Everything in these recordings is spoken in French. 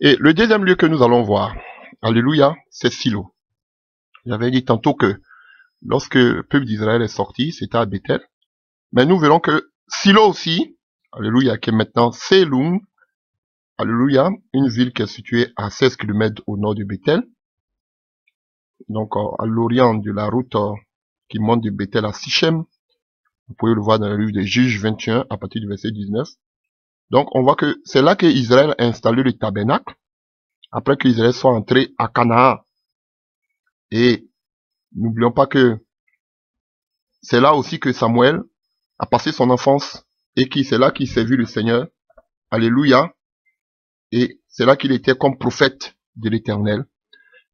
Et le deuxième lieu que nous allons voir, alléluia, c'est Silo. J'avais dit tantôt que lorsque le peuple d'Israël est sorti, c'était à Bethel. Mais nous verrons que Silo aussi, alléluia, qui est maintenant Selum, alléluia, une ville qui est située à 16 km au nord de Bethel. Donc à l'orient de la route qui monte de Bethel à Sichem. Vous pouvez le voir dans le livre des Juges 21 à partir du verset 19. Donc on voit que c'est là que Israël a installé le tabernacle, après qu'Israël soit entré à Canaan. Et n'oublions pas que c'est là aussi que Samuel a passé son enfance et c'est là qu'il servit le Seigneur. Alléluia. Et c'est là qu'il était comme prophète de l'Éternel.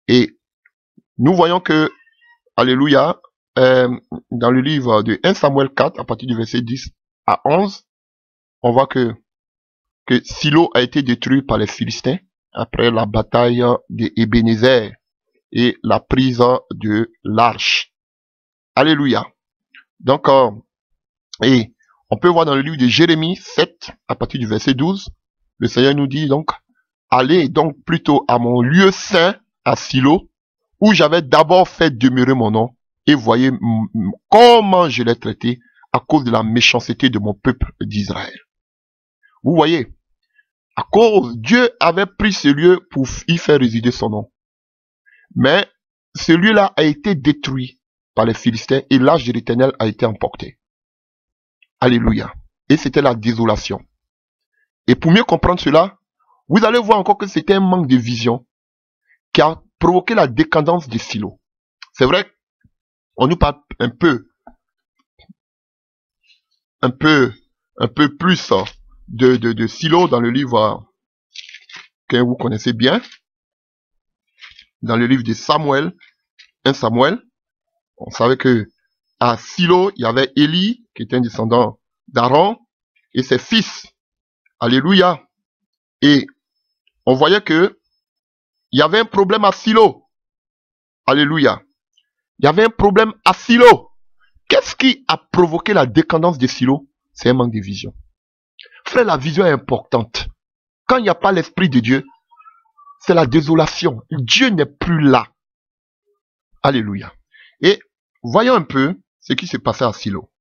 Et nous voyons que, alléluia, dans le livre de 1 Samuel 4, à partir du verset 10 à 11, on voit que Silo a été détruit par les Philistins après la bataille d'Ebenezer et la prise de l'arche. Alléluia. Donc, et on peut voir dans le livre de Jérémie 7, à partir du verset 12, le Seigneur nous dit donc, allez donc plutôt à mon lieu saint, à Silo, où j'avais d'abord fait demeurer mon nom, et voyez comment je l'ai traité à cause de la méchanceté de mon peuple d'Israël. Vous voyez, à cause, Dieu avait pris ce lieu pour y faire résider son nom. Mais ce lieu-là a été détruit par les Philistins et l'arche de l'Éternel a été emportée. Alléluia. Et c'était la désolation. Et pour mieux comprendre cela, vous allez voir encore que c'était un manque de vision qui a provoqué la décadence de Silo. C'est vrai, on nous parle un peu plus de Silo dans le livre que vous connaissez bien, dans le livre de Samuel, 1 Samuel. On savait que à Silo, il y avait Élie, qui était un descendant d'Aaron, et ses fils. Alléluia. Et on voyait que il y avait un problème à Silo. Alléluia. Il y avait un problème à Silo. Qu'est-ce qui a provoqué la décadence de Silo? C'est un manque de vision. Frère, la vision est importante. Quand il n'y a pas l'Esprit de Dieu, c'est la désolation. Dieu n'est plus là. Alléluia. Et voyons un peu ce qui s'est passé à Silo.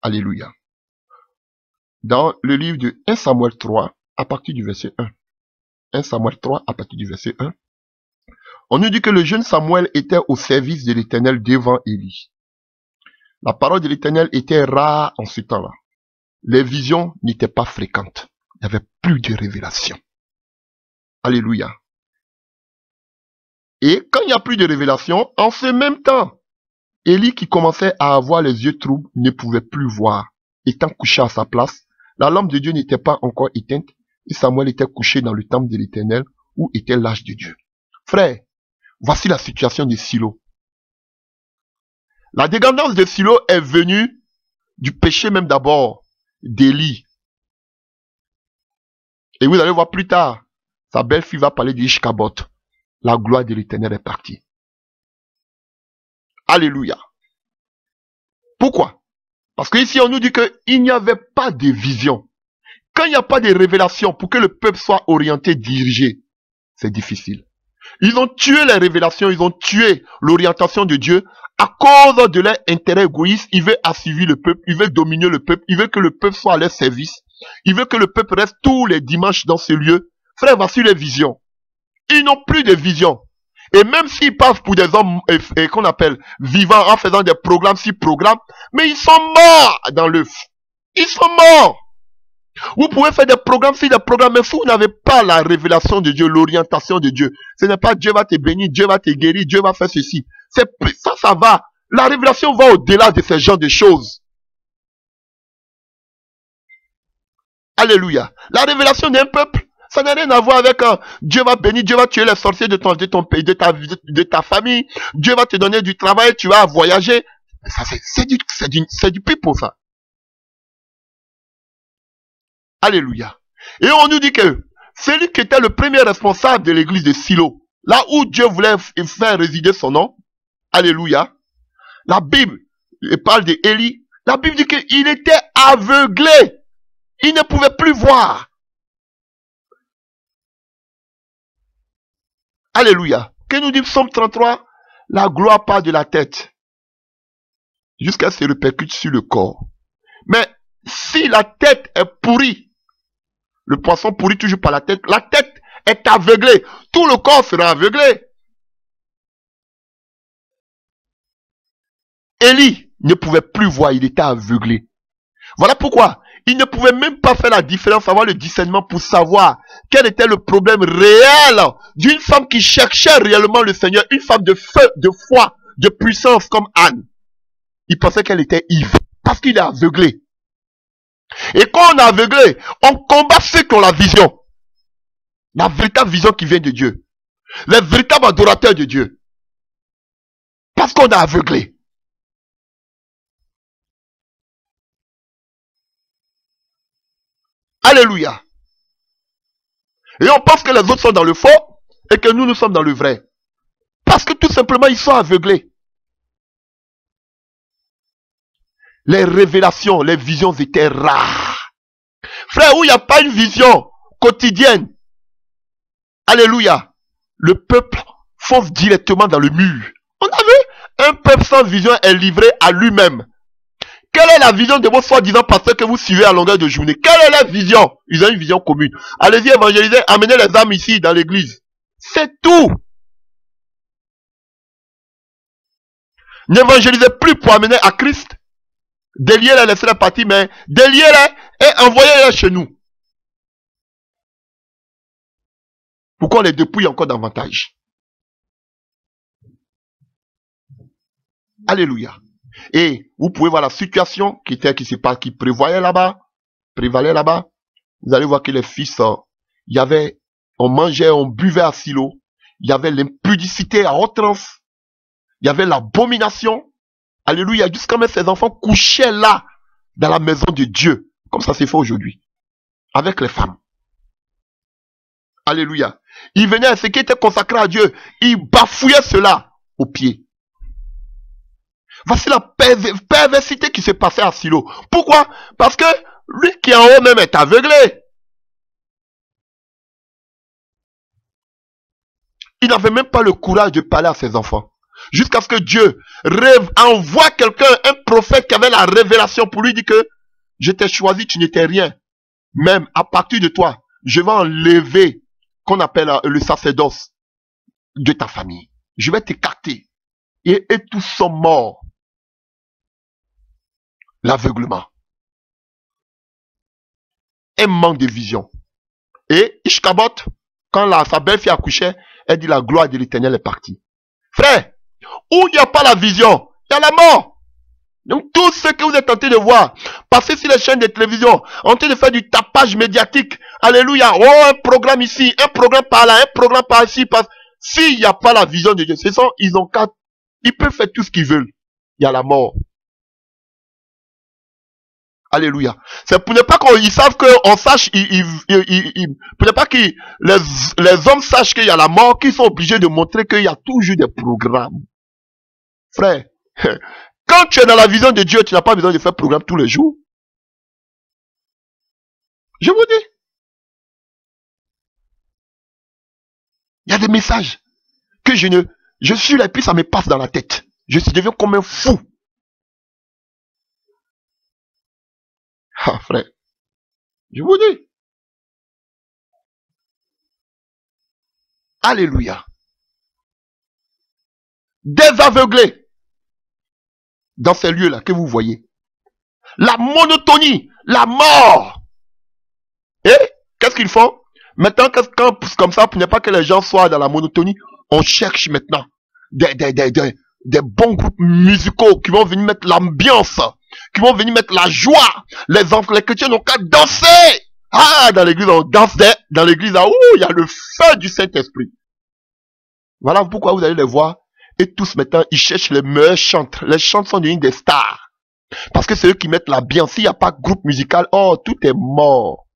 Alléluia. Dans le livre de 1 Samuel 3, à partir du verset 1. 1 Samuel 3, à partir du verset 1. On nous dit que le jeune Samuel était au service de l'Éternel devant Élie. La parole de l'Éternel était rare en ce temps-là. Les visions n'étaient pas fréquentes. Il n'y avait plus de révélation. Alléluia. Et quand il n'y a plus de révélation, en ce même temps, Élie qui commençait à avoir les yeux troubles ne pouvait plus voir. Étant couché à sa place, la lampe de Dieu n'était pas encore éteinte et Samuel était couché dans le temple de l'Éternel où était l'âge de Dieu. Frère, voici la situation de Silo. La décadence de Silo est venue du péché même d'abord d'Élie. Et vous allez voir plus tard, sa belle-fille va parler d'Ishkabot. La gloire de l'Éternel est partie. Alléluia. Pourquoi? Parce qu'ici on nous dit qu'il n'y avait pas de vision. Quand il n'y a pas de révélation pour que le peuple soit orienté, dirigé, c'est difficile. Ils ont tué les révélations, ils ont tué l'orientation de Dieu à cause de leur intérêt égoïste. Ils veulent assumer le peuple, ils veulent dominer le peuple, ils veulent que le peuple soit à leur service. Ils veulent que le peuple reste tous les dimanches dans ce lieu. Frère, voici les visions. Ils n'ont plus de vision. Et même s'ils passent pour des hommes qu'on appelle vivants en faisant des programmes, mais ils sont morts dans l'œuf. Ils sont morts. Vous pouvez faire des programmes, mais si vous n'avez pas la révélation de Dieu, l'orientation de Dieu, ce n'est pas Dieu va te bénir, Dieu va te guérir, Dieu va faire ceci. Ça va. La révélation va au-delà de ce genre de choses. Alléluia. La révélation d'un peuple, ça n'a rien à voir avec Dieu va bénir, Dieu va tuer les sorciers de ton pays, de ta famille, Dieu va te donner du travail, tu vas voyager. Ça, c'est du pipeau, ça. Alléluia. Et on nous dit que celui qui était le premier responsable de l'église de Silo, là où Dieu voulait faire résider son nom, alléluia, la Bible parle d'Élie, la Bible dit qu'il était aveuglé. Il ne pouvait plus voir. Alléluia. Que nous dit Psaume 33? La gloire part de la tête jusqu'à se répercute sur le corps. Mais si la tête est pourrie, le poisson pourrit toujours par la tête est aveuglée. Tout le corps sera aveuglé. Élie ne pouvait plus voir, il était aveuglé. Voilà pourquoi il ne pouvait même pas faire la différence, avoir le discernement pour savoir quel était le problème réel d'une femme qui cherchait réellement le Seigneur, une femme de feu, de foi, de puissance comme Anne. Il pensait qu'elle était ivre parce qu'il est aveuglé. Et quand on est aveuglé, on combat ceux qui ont la vision. La véritable vision qui vient de Dieu. Les véritables adorateurs de Dieu. Parce qu'on est aveuglé. Alléluia. Et on pense que les autres sont dans le faux et que nous sommes dans le vrai. Parce que tout simplement, ils sont aveuglés. Les révélations, les visions étaient rares. Frère, où il n'y a pas une vision quotidienne, alléluia, le peuple fonce directement dans le mur. On a vu, un peuple sans vision est livré à lui-même. Quelle est la vision de vos soi-disant pasteurs que vous suivez à longueur de journée? Quelle est la vision? Ils ont une vision commune. Allez-y évangéliser, amenez les âmes ici dans l'église. C'est tout. N'évangélisez plus pour amener à Christ. Déliez-les, laissez-les partir, mais déliez-les et envoyez-les chez nous. Pourquoi on les dépouille encore davantage? Alléluia. Et vous pouvez voir la situation qui prévalait là-bas. Vous allez voir que les fils, on mangeait, on buvait à Silo. Il y avait l'impudicité à outrance. Il y avait l'abomination. Alléluia. Jusqu'à même ces enfants couchaient là, dans la maison de Dieu. Comme ça c'est fait aujourd'hui. Avec les femmes. Alléluia. Ils venaient à ce qui était consacré à Dieu. Ils bafouillaient cela aux pieds. Voici la perversité qui se passait à Silo. Pourquoi? Parce que lui qui est en haut même est aveuglé. Il n'avait même pas le courage de parler à ses enfants. Jusqu'à ce que Dieu envoie quelqu'un, un prophète qui avait la révélation pour lui dire que je t'ai choisi, tu n'étais rien. Même à partir de toi, je vais enlever qu'on appelle le sacerdoce de ta famille. Je vais t'écarter. Et tous sont morts. L'aveuglement. Un manque de vision. Et Ishkabot, quand sa belle-fille accouchait, elle dit la gloire de l'Éternel est partie. Frère, où il n'y a pas la vision, il y a la mort. Donc tout ce que vous êtes en train de voir, passer sur les chaînes de télévision, en train de faire du tapage médiatique, alléluia, oh un programme ici, un programme par là, un programme par ici, s'il n'y a pas la vision de Dieu, ils peuvent faire tout ce qu'ils veulent. Il y a la mort. Alléluia. C'est pour ne pas qu'ils savent qu'on sache, pour ne pas que les hommes sachent qu'il y a la mort, qu'ils sont obligés de montrer qu'il y a toujours des programmes. Frère, quand tu es dans la vision de Dieu, tu n'as pas besoin de faire programme tous les jours. Je vous dis. Il y a des messages que je suis là et puis ça me passe dans la tête. Je deviens comme un fou. Ah, frère. Je vous dis. Alléluia. Des aveuglés. Dans ces lieux-là que vous voyez. La monotonie. La mort. Et qu'est-ce qu'ils font? Maintenant, comme ça, pour ne pas que les gens soient dans la monotonie, on cherche maintenant des bons groupes musicaux qui vont venir mettre l'ambiance, qui vont venir mettre la joie. Les chrétiens n'ont qu'à danser. Ah, dans l'église, on danse dans l'église, là, il y a le feu du Saint-Esprit. Voilà pourquoi vous allez les voir. Et tous maintenant, ils cherchent les meilleurs chants. Les chants sont devenus des stars. Parce que c'est eux qui mettent l'ambiance. S'il n'y a pas de groupe musical, oh, tout est mort.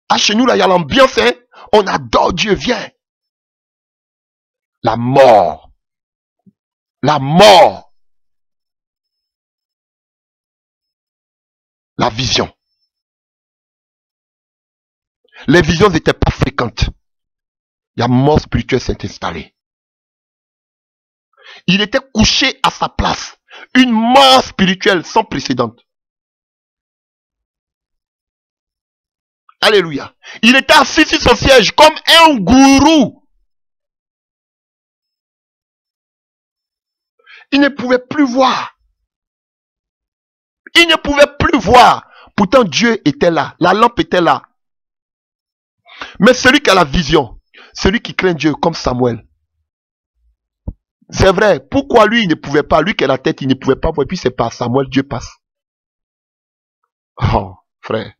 Ah, chez nous, là, il y a l'ambiance, hein. On adore Dieu, viens. La mort. La mort. La vision. Les visions n'étaient pas fréquentes. la mort spirituelle s'est installée. Il était couché à sa place. Une mort spirituelle sans précédent. Alléluia. Il était assis sur son siège comme un gourou. Il ne pouvait plus voir. Il ne pouvait plus voir. Pourtant Dieu était là. La lampe était là. Mais celui qui a la vision, celui qui craint Dieu comme Samuel. C'est vrai. Pourquoi lui, il ne pouvait pas? Lui qui a la tête, il ne pouvait pas voir. Et puis c'est par Samuel, Dieu passe. Oh, frère.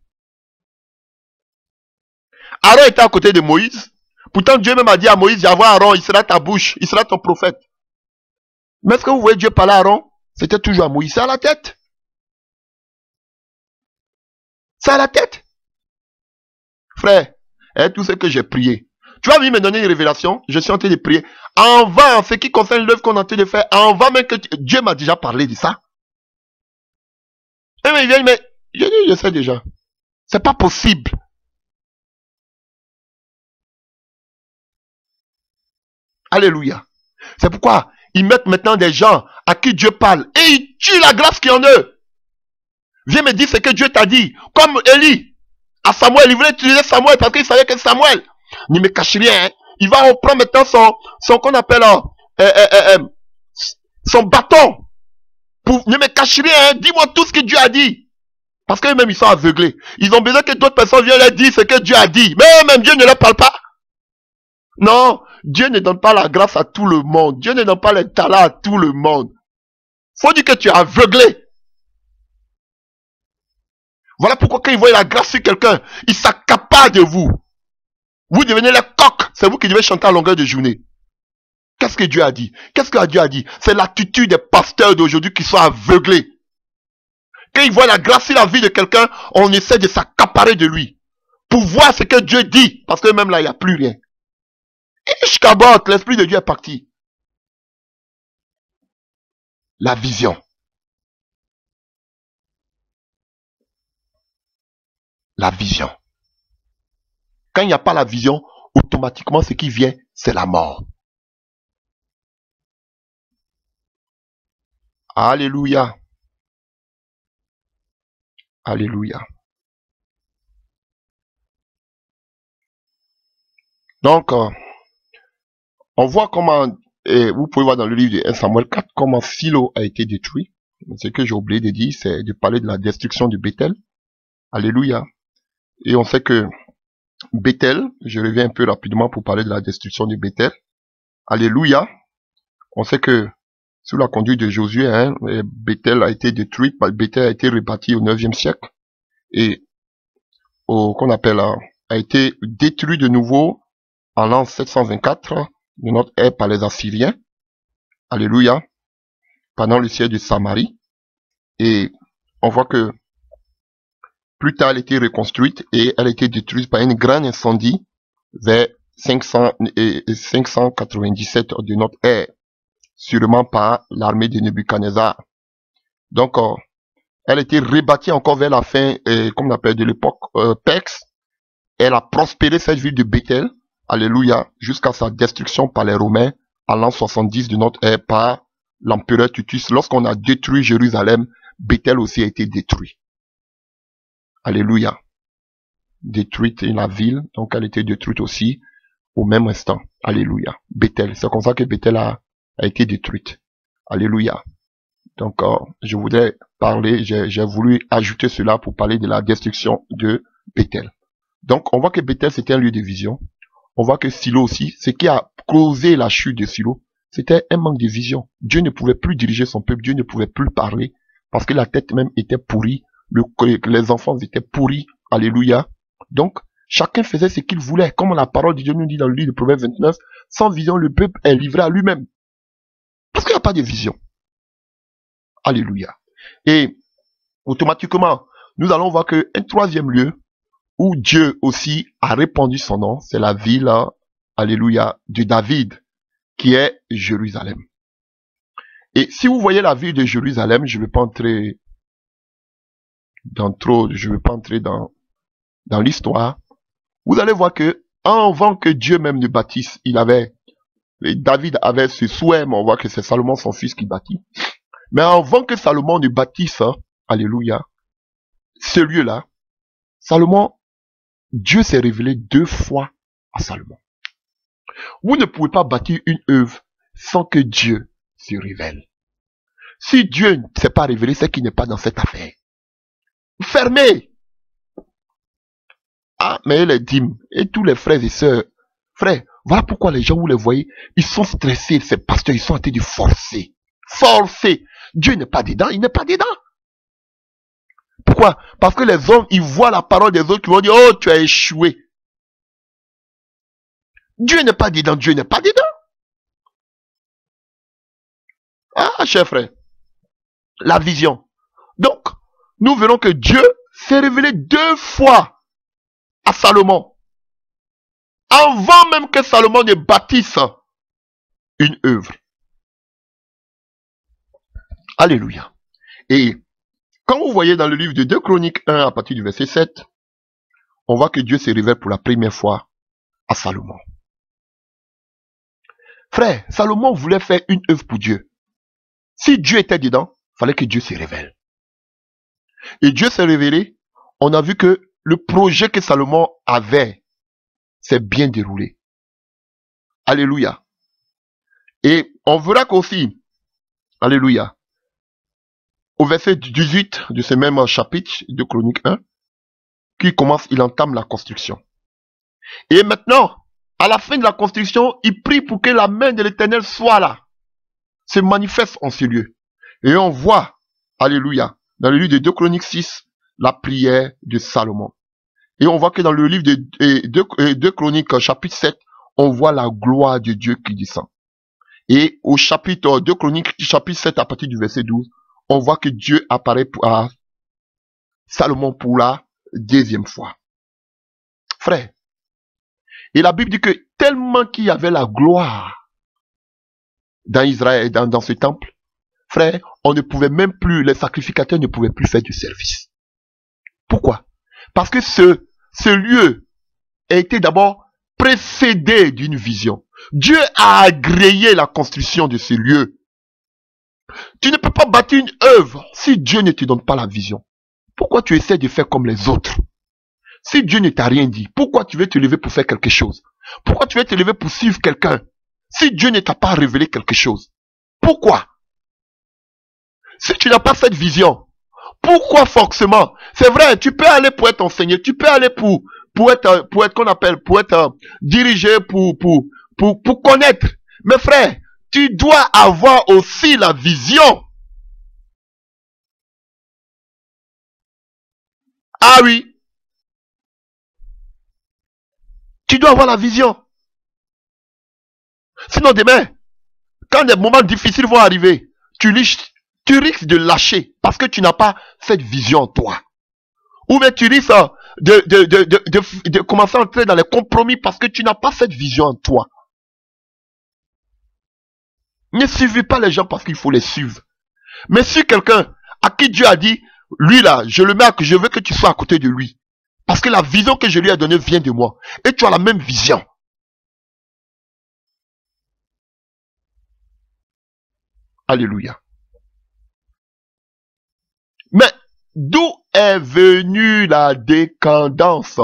Aaron était à côté de Moïse. Pourtant Dieu même a dit à Moïse, viens voir Aaron, il sera ta bouche, il sera ton prophète. Mais est-ce que vous voyez Dieu parler à Aaron? C'était toujours à Moïse. C'est à la tête. C'est à la tête. Frère, et tout ce que j'ai prié. Tu vas venir me donner une révélation. Je suis en train de prier. En vain, ce qui concerne l'œuvre qu'on est en train de faire, en vain même que Dieu m'a déjà parlé de ça. Et mais il vient, mais je dis, je sais déjà. C'est pas possible. Alléluia. C'est pourquoi ils mettent maintenant des gens à qui Dieu parle et ils tuent la grâce qui est en eux. Viens me dire ce que Dieu t'a dit. Comme Élie, à Samuel, il voulait utiliser Samuel parce qu'il savait que Samuel ne me cache rien. Hein. Il va reprendre maintenant son qu'on appelle son bâton. Pour ne me cache rien. Hein. Dis-moi tout ce que Dieu a dit. Parce qu'eux-mêmes, ils sont aveuglés. Ils ont besoin que d'autres personnes viennent leur dire ce que Dieu a dit. Mais eux-mêmes, Dieu ne leur parle pas. Non, Dieu ne donne pas la grâce à tout le monde. Dieu ne donne pas les talents à tout le monde. Faut dire que tu es aveuglé. Voilà pourquoi quand ils voient la grâce sur quelqu'un, ils s'accaparent de vous. Vous devenez les coqs. C'est vous qui devez chanter à longueur de journée. Qu'est-ce que Dieu a dit? Qu'est-ce que Dieu a dit? C'est l'attitude des pasteurs d'aujourd'hui qui sont aveuglés. Quand ils voient la grâce sur la vie de quelqu'un, on essaie de s'accaparer de lui. Pour voir ce que Dieu dit. Parce que même là, il n'y a plus rien. Ishkabot, l'Esprit de Dieu est parti. La vision. La vision. Quand il n'y a pas la vision, automatiquement, ce qui vient, c'est la mort. Alléluia. Alléluia. Donc, on voit comment, vous pouvez voir dans le livre de 1 Samuel 4, comment Silo a été détruit. Ce que j'ai oublié de dire, c'est de parler de la destruction de Bethel. Alléluia. Et on sait que Bethel, je reviens un peu rapidement pour parler de la destruction de Bethel. Alléluia. On sait que sous la conduite de Josué, hein, Bethel a été détruit, Bethel a été rebâti au 9e siècle et qu'on appelle a été détruit de nouveau en l'an 724 de notre ère par les Assyriens. Alléluia. Pendant le siège de Samarie. Et on voit que plus tard, elle a été reconstruite et elle a été détruite par un grand incendie vers 597 de notre ère, sûrement par l'armée de Nebuchadnezzar. Donc, elle a été rebâtie encore vers la fin, comme on appelle de l'époque Perse. Elle a prospéré cette ville de Bethel, alléluia, jusqu'à sa destruction par les Romains en l'an 70 de notre ère par l'empereur Titus. Lorsqu'on a détruit Jérusalem, Bethel aussi a été détruit. Alléluia. Détruite la ville, donc elle était détruite aussi au même instant. Alléluia. Bethel, c'est comme ça que Bethel a été détruite. Alléluia. Donc, je voudrais parler, j'ai voulu ajouter cela pour parler de la destruction de Bethel. Donc, on voit que Bethel, c'était un lieu de vision. On voit que Silo aussi, ce qui a causé la chute de Silo, c'était un manque de vision. Dieu ne pouvait plus diriger son peuple, Dieu ne pouvait plus parler, parce que la tête même était pourrie, les enfants étaient pourris. Alléluia. Donc, chacun faisait ce qu'il voulait. Comme la parole de Dieu nous dit dans le livre de Proverbe 29, sans vision, le peuple est livré à lui-même. Parce qu'il n'y a pas de vision. Alléluia. Et, automatiquement, nous allons voir qu'un troisième lieu, où Dieu aussi a répandu son nom, c'est la ville, alléluia, de David, qui est Jérusalem. Et si vous voyez la ville de Jérusalem, je ne vais pas entrer dans l'histoire. Vous allez voir que avant que Dieu même ne bâtisse, David avait ce souhait, mais on voit que c'est Salomon son fils qui bâtit. Mais avant que Salomon ne bâtisse, hein, alléluia, ce lieu-là, Dieu s'est révélé 2 fois à Salomon. Vous ne pouvez pas bâtir une œuvre sans que Dieu se révèle. Si Dieu ne s'est pas révélé, c'est qu'il n'est pas dans cette affaire. Fermez. Ah, mais les dîmes et tous les frères et sœurs, frères, voilà pourquoi les gens, vous les voyez, ils sont stressés, ces pasteurs, ils sont en train de forcer. Forcer. Dieu n'est pas dedans, il n'est pas dedans. Pourquoi? Parce que les hommes, ils voient la parole des autres qui vont dire, oh, tu as échoué. Dieu n'est pas dedans, Dieu n'est pas dedans. Ah, cher frère, la vision. Donc, nous verrons que Dieu s'est révélé 2 fois à Salomon. Avant même que Salomon ne bâtisse une œuvre. Alléluia. Et quand vous voyez dans le livre de 2 Chroniques 1 à partir du verset 7, on voit que Dieu se révèle pour la première fois à Salomon. Frère, Salomon voulait faire une œuvre pour Dieu. Si Dieu était dedans, il fallait que Dieu se révèle. Et Dieu s'est révélé, on a vu que le projet que Salomon avait s'est bien déroulé. Alléluia. Et on verra qu'aussi, alléluia, au verset 18 de ce même chapitre de Chronique 1, qui commence, il entame la construction. Et maintenant, à la fin de la construction, il prie pour que la main de l'Éternel soit là, se manifeste en ce lieu. Et on voit, alléluia, dans le livre de 2 Chroniques 6, la prière de Salomon. Et on voit que dans le livre de 2 Chroniques, chapitre 7, on voit la gloire de Dieu qui descend. Et au chapitre 2 Chroniques, chapitre 7, à partir du verset 12, on voit que Dieu apparaît à Salomon pour la 2e fois. Frère, et la Bible dit que tellement qu'il y avait la gloire dans Israël, dans ce temple, frère, on ne pouvait même plus, les sacrificateurs ne pouvaient plus faire du service. Pourquoi? Parce que ce lieu a été d'abord précédé d'une vision. Dieu a agréé la construction de ce lieu. Tu ne peux pas bâtir une œuvre si Dieu ne te donne pas la vision. Pourquoi tu essaies de faire comme les autres? Si Dieu ne t'a rien dit, pourquoi tu veux te lever pour faire quelque chose? Pourquoi tu veux te lever pour suivre quelqu'un? Si Dieu ne t'a pas révélé quelque chose, pourquoi? Si tu n'as pas cette vision, pourquoi forcément? C'est vrai, tu peux aller pour être enseigné, tu peux aller pour être dirigé, pour connaître. Mais frère, tu dois avoir aussi la vision. Ah oui. Tu dois avoir la vision. Sinon demain, quand des moments difficiles vont arriver, tu risques de lâcher parce que tu n'as pas cette vision en toi. Ou bien tu risques de commencer à entrer dans les compromis parce que tu n'as pas cette vision en toi. Ne suivez pas les gens parce qu'il faut les suivre. Mais si quelqu'un à qui Dieu a dit, lui là, je veux que tu sois à côté de lui. Parce que la vision que je lui ai donnée vient de moi. Et tu as la même vision. Alléluia. Mais d'où est venue la décadence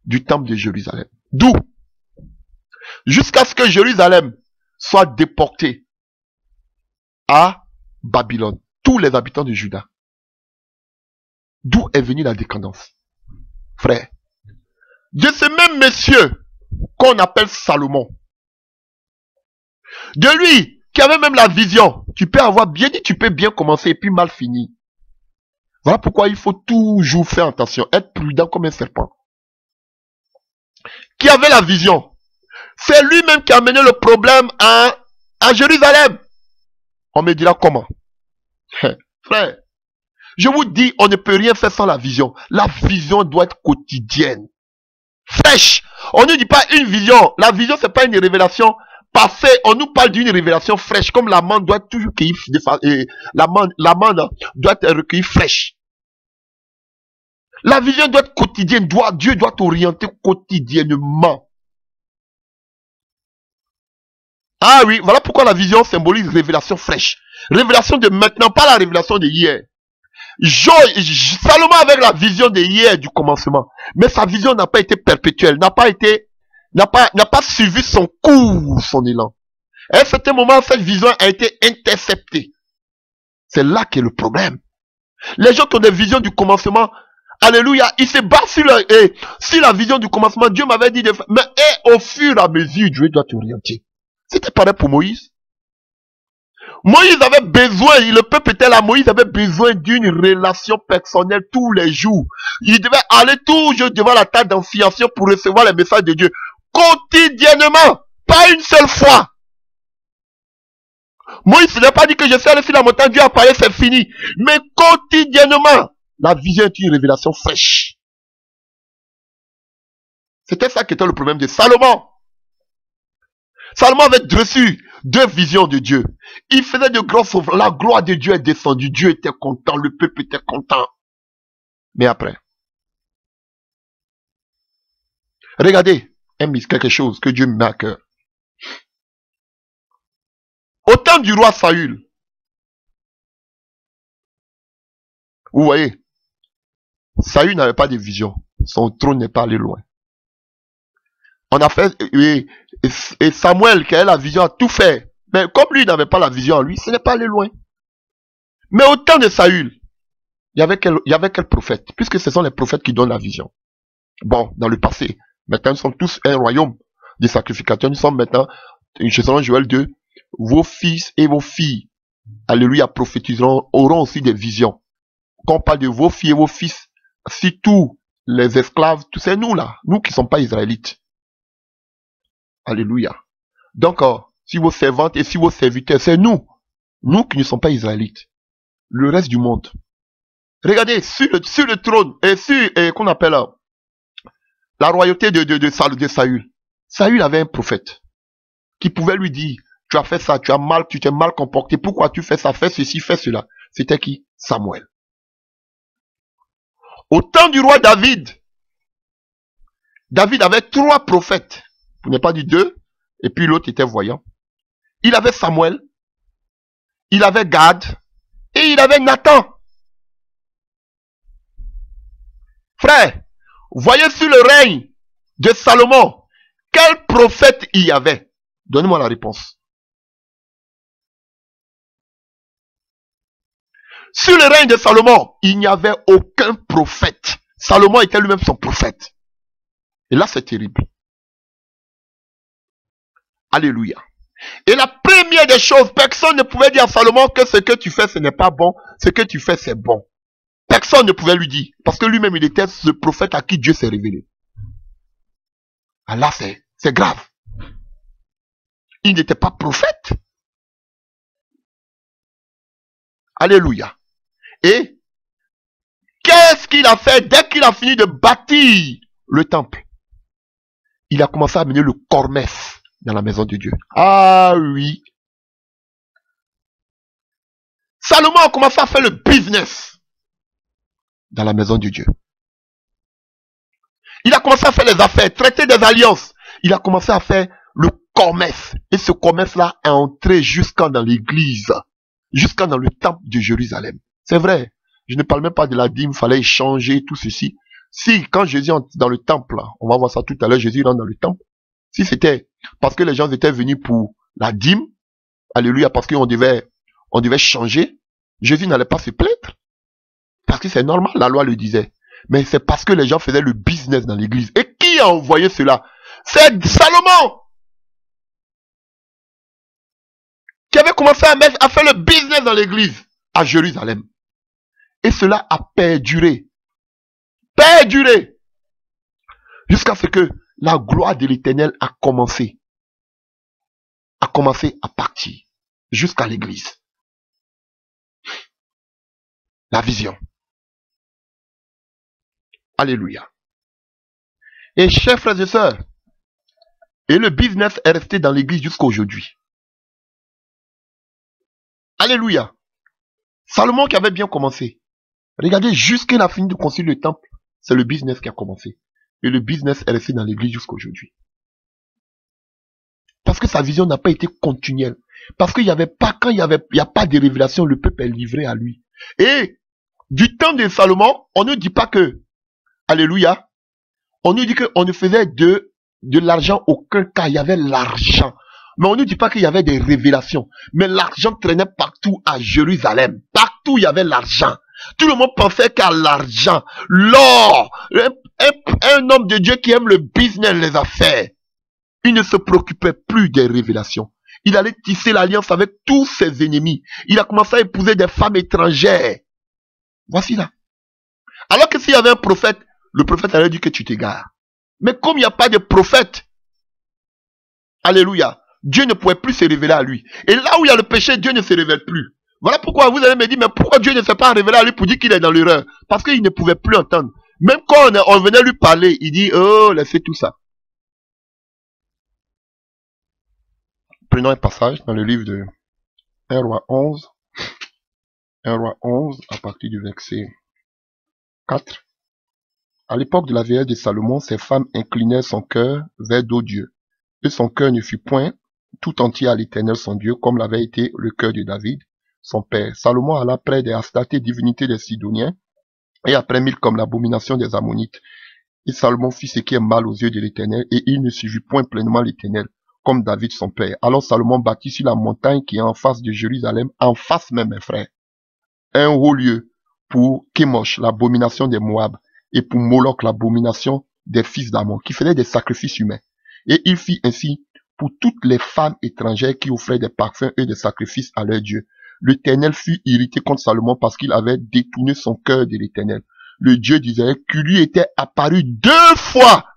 du temple de Jérusalem? D'où? Jusqu'à ce que Jérusalem soit déporté à Babylone. Tous les habitants de Juda. D'où est venue la décadence? Frère, de ce même monsieur qu'on appelle Salomon, de lui qui avait même la vision, tu peux avoir bien dit, tu peux bien commencer et puis mal finir. Voilà pourquoi il faut toujours faire attention, être prudent comme un serpent. Qui avait la vision, c'est lui-même qui a amené le problème à Jérusalem. On me dira comment? Frère, je vous dis, on ne peut rien faire sans la vision. La vision doit être quotidienne. Fraîche. On ne dit pas une vision. La vision, c'est pas une révélation passée. On nous parle d'une révélation fraîche. Comme l'amande doit être toujours cueillie. L'amande doit être recueillie fraîche. La vision doit être quotidienne. Dieu doit t'orienter quotidiennement. Ah oui, voilà pourquoi la vision symbolise révélation fraîche. Révélation de maintenant, pas la révélation de hier. Salomon avec la vision de hier du commencement. Mais sa vision n'a pas été perpétuelle, n'a pas suivi son cours, son élan. À un certain moment, cette vision a été interceptée. C'est là qu'est le problème. Les gens qui ont des visions du commencement, alléluia, ils se basent sur la vision du commencement. Dieu m'avait dit de faire, mais au fur et à mesure, Dieu doit t'orienter. C'était pareil pour Moïse. Moïse avait besoin, le peuple était là, Moïse avait besoin d'une relation personnelle tous les jours. Il devait aller toujours devant la table d'anciennification pour recevoir les messages de Dieu. Quotidiennement, pas une seule fois. Moïse n'a pas dit que je suis allé sur la montagne, Dieu a parlé, c'est fini. Mais quotidiennement, la vision est une révélation fraîche. C'était ça qui était le problème de Salomon. Salomon avait reçu 2 visions de Dieu. Il faisait de grosses œuvres. La gloire de Dieu est descendue. Dieu était content. Le peuple était content. Mais après, regardez, quelque chose que Dieu me met à cœur. Au temps du roi Saül, vous voyez, Saül n'avait pas de vision. Son trône n'est pas allé loin. On a fait, et Samuel, qui avait la vision, a tout fait. Mais comme lui n'avait pas la vision en lui, ce n'est pas allé loin. Mais au temps de Saül, il y avait quel prophète? Puisque ce sont les prophètes qui donnent la vision. Bon, dans le passé, maintenant nous sommes tous un royaume de sacrificateurs. Nous sommes maintenant, selon Joël 2, vos fils et vos filles, alléluia, prophétiseront, auront aussi des visions. Quand on parle de vos filles et vos fils, si tous les esclaves, tous c'est nous là, nous qui ne sommes pas israélites. Alléluia. Donc, si vos servantes et si vos serviteurs, c'est nous qui ne sommes pas israélites. Le reste du monde. Regardez, sur le trône, et qu'on appelle la royauté de Saül. Saül avait un prophète qui pouvait lui dire, tu as fait ça, tu t'es mal comporté, pourquoi tu fais ça, fais ceci, fais cela. C'était qui? Samuel. Au temps du roi David, David avait 3 prophètes. Vous n'avez pas dit 2, et puis l'autre était voyant. Il avait Samuel, il avait Gad, et il avait Nathan. Frère, voyez sur le règne de Salomon, quel prophète il y avait? Donnez-moi la réponse. Sur le règne de Salomon, il n'y avait aucun prophète. Salomon était lui-même son prophète. Et là, c'est terrible. Alléluia. Et la première des choses, personne ne pouvait dire à Salomon que ce que tu fais, ce n'est pas bon. Ce que tu fais, c'est bon. Personne ne pouvait lui dire. Parce que lui-même, il était ce prophète à qui Dieu s'est révélé. Ah là, c'est grave. Il n'était pas prophète. Alléluia. Et qu'est-ce qu'il a fait dès qu'il a fini de bâtir le temple? Il a commencé à mener le cormès dans la maison de Dieu. Ah oui. Salomon a commencé à faire le business dans la maison de Dieu. Il a commencé à faire les affaires, traiter des alliances. Il a commencé à faire le commerce. Et ce commerce-là est entré jusqu'à dans l'église, jusqu'à dans le temple de Jérusalem. C'est vrai. Je ne parle même pas de la dîme, il fallait échanger tout ceci. Si, quand Jésus entre dans le temple, on va voir ça tout à l'heure, Jésus rentre dans le temple. Si c'était parce que les gens étaient venus pour la dîme, alléluia, parce qu'on devait changer, Jésus n'allait pas se plaindre. Parce que c'est normal, la loi le disait. Mais c'est parce que les gens faisaient le business dans l'église. Et qui a envoyé cela? C'est Salomon qui avait commencé à faire le business dans l'église à Jérusalem. Et cela a perduré. Jusqu'à ce que la gloire de l'Éternel a commencé à partir jusqu'à l'église. La vision. Alléluia. Et chers frères et sœurs, et le business est resté dans l'église jusqu'à aujourd'hui. Alléluia. Salomon qui avait bien commencé. Regardez, jusqu'à la fin de construire le temple, c'est le business qui a commencé. Et le business est resté dans l'église jusqu'à aujourd'hui. Parce que sa vision n'a pas été continuelle. Parce qu'il n'y avait pas, quand il y a pas de révélation, le peuple est livré à lui. Et du temps de Salomon, on ne dit pas que, alléluia, on nous dit qu'on ne faisait de l'argent aucun cas, il y avait l'argent. Mais on ne dit pas qu'il y avait des révélations. Mais l'argent traînait partout à Jérusalem. Partout il y avait l'argent. Tout le monde pensait qu'à l'argent, l'or, un homme de Dieu qui aime le business, les affaires. Il ne se préoccupait plus des révélations. Il allait tisser l'alliance avec tous ses ennemis. Il a commencé à épouser des femmes étrangères. Voici là. Alors que s'il y avait un prophète, le prophète allait dire que tu t'égares. Mais comme il n'y a pas de prophète, alléluia, Dieu ne pouvait plus se révéler à lui. Et là où il y a le péché, Dieu ne se révèle plus. Voilà pourquoi vous allez me dire, mais pourquoi Dieu ne s'est pas révélé à lui pour dire qu'il est dans l'erreur? Parce qu'il ne pouvait plus entendre. Même quand on venait lui parler, il dit, oh, laissez tout ça. Prenons un passage dans le livre de 1 Roi 11. 1 Roi 11, à partir du verset 4. À l'époque de la vieillesse de Salomon, ses femmes inclinèrent son cœur vers d'autres dieux. Et son cœur ne fut point tout entier à l'Éternel son Dieu, comme l'avait été le cœur de David, son père. Salomon alla près des Astartés, divinités des Sidoniens, et après mille comme l'abomination des Ammonites. Et Salomon fit ce qui est mal aux yeux de l'Éternel, et il ne suivit point pleinement l'Éternel, comme David son père. Alors Salomon bâtit sur la montagne qui est en face de Jérusalem, en face même, mes frères, un haut lieu pour Kémosh, l'abomination des Moab, et pour Moloch, l'abomination des fils d'Ammon, qui faisaient des sacrifices humains. Et il fit ainsi pour toutes les femmes étrangères qui offraient des parfums et des sacrifices à leur Dieu. L'Éternel fut irrité contre Salomon parce qu'il avait détourné son cœur de l'Éternel, le Dieu d'Israël, qui lui était apparu 2 fois.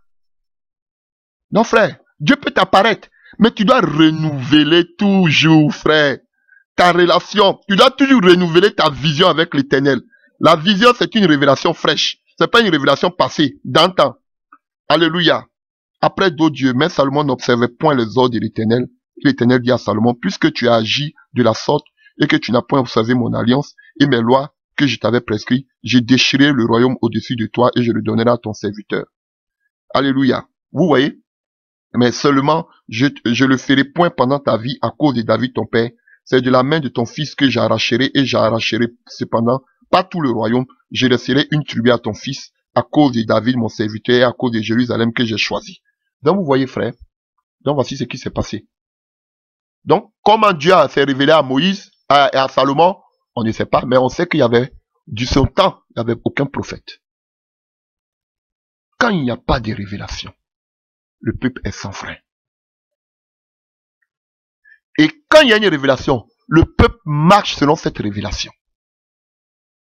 Non, frère, Dieu peut t'apparaître, mais tu dois renouveler toujours, frère, ta relation. Tu dois toujours renouveler ta vision avec l'Éternel. La vision, c'est une révélation fraîche. C'est pas une révélation passée, d'antan. Alléluia. Après d'autres dieux, mais Salomon n'observait point les ordres de l'Éternel. L'Éternel dit à Salomon, puisque tu as agi de la sorte et que tu n'as point observé mon alliance et mes lois que je t'avais prescrites, j'ai déchiré le royaume au-dessus de toi et je le donnerai à ton serviteur. Alléluia. Vous voyez? Mais seulement, je le ferai point pendant ta vie à cause de David ton père. C'est de la main de ton fils que j'arracherai et j'arracherai cependant pas tout le royaume. Je laisserai une tribu à ton fils à cause de David mon serviteur et à cause de Jérusalem que j'ai choisi. Donc vous voyez frère, donc voici ce qui s'est passé. Donc comment Dieu s'est révélé à Moïse et à Salomon, on ne sait pas, mais on sait qu'il y avait, du son temps, il n'y avait aucun prophète. Quand il n'y a pas de révélation, le peuple est sans frein. Et quand il y a une révélation, le peuple marche selon cette révélation.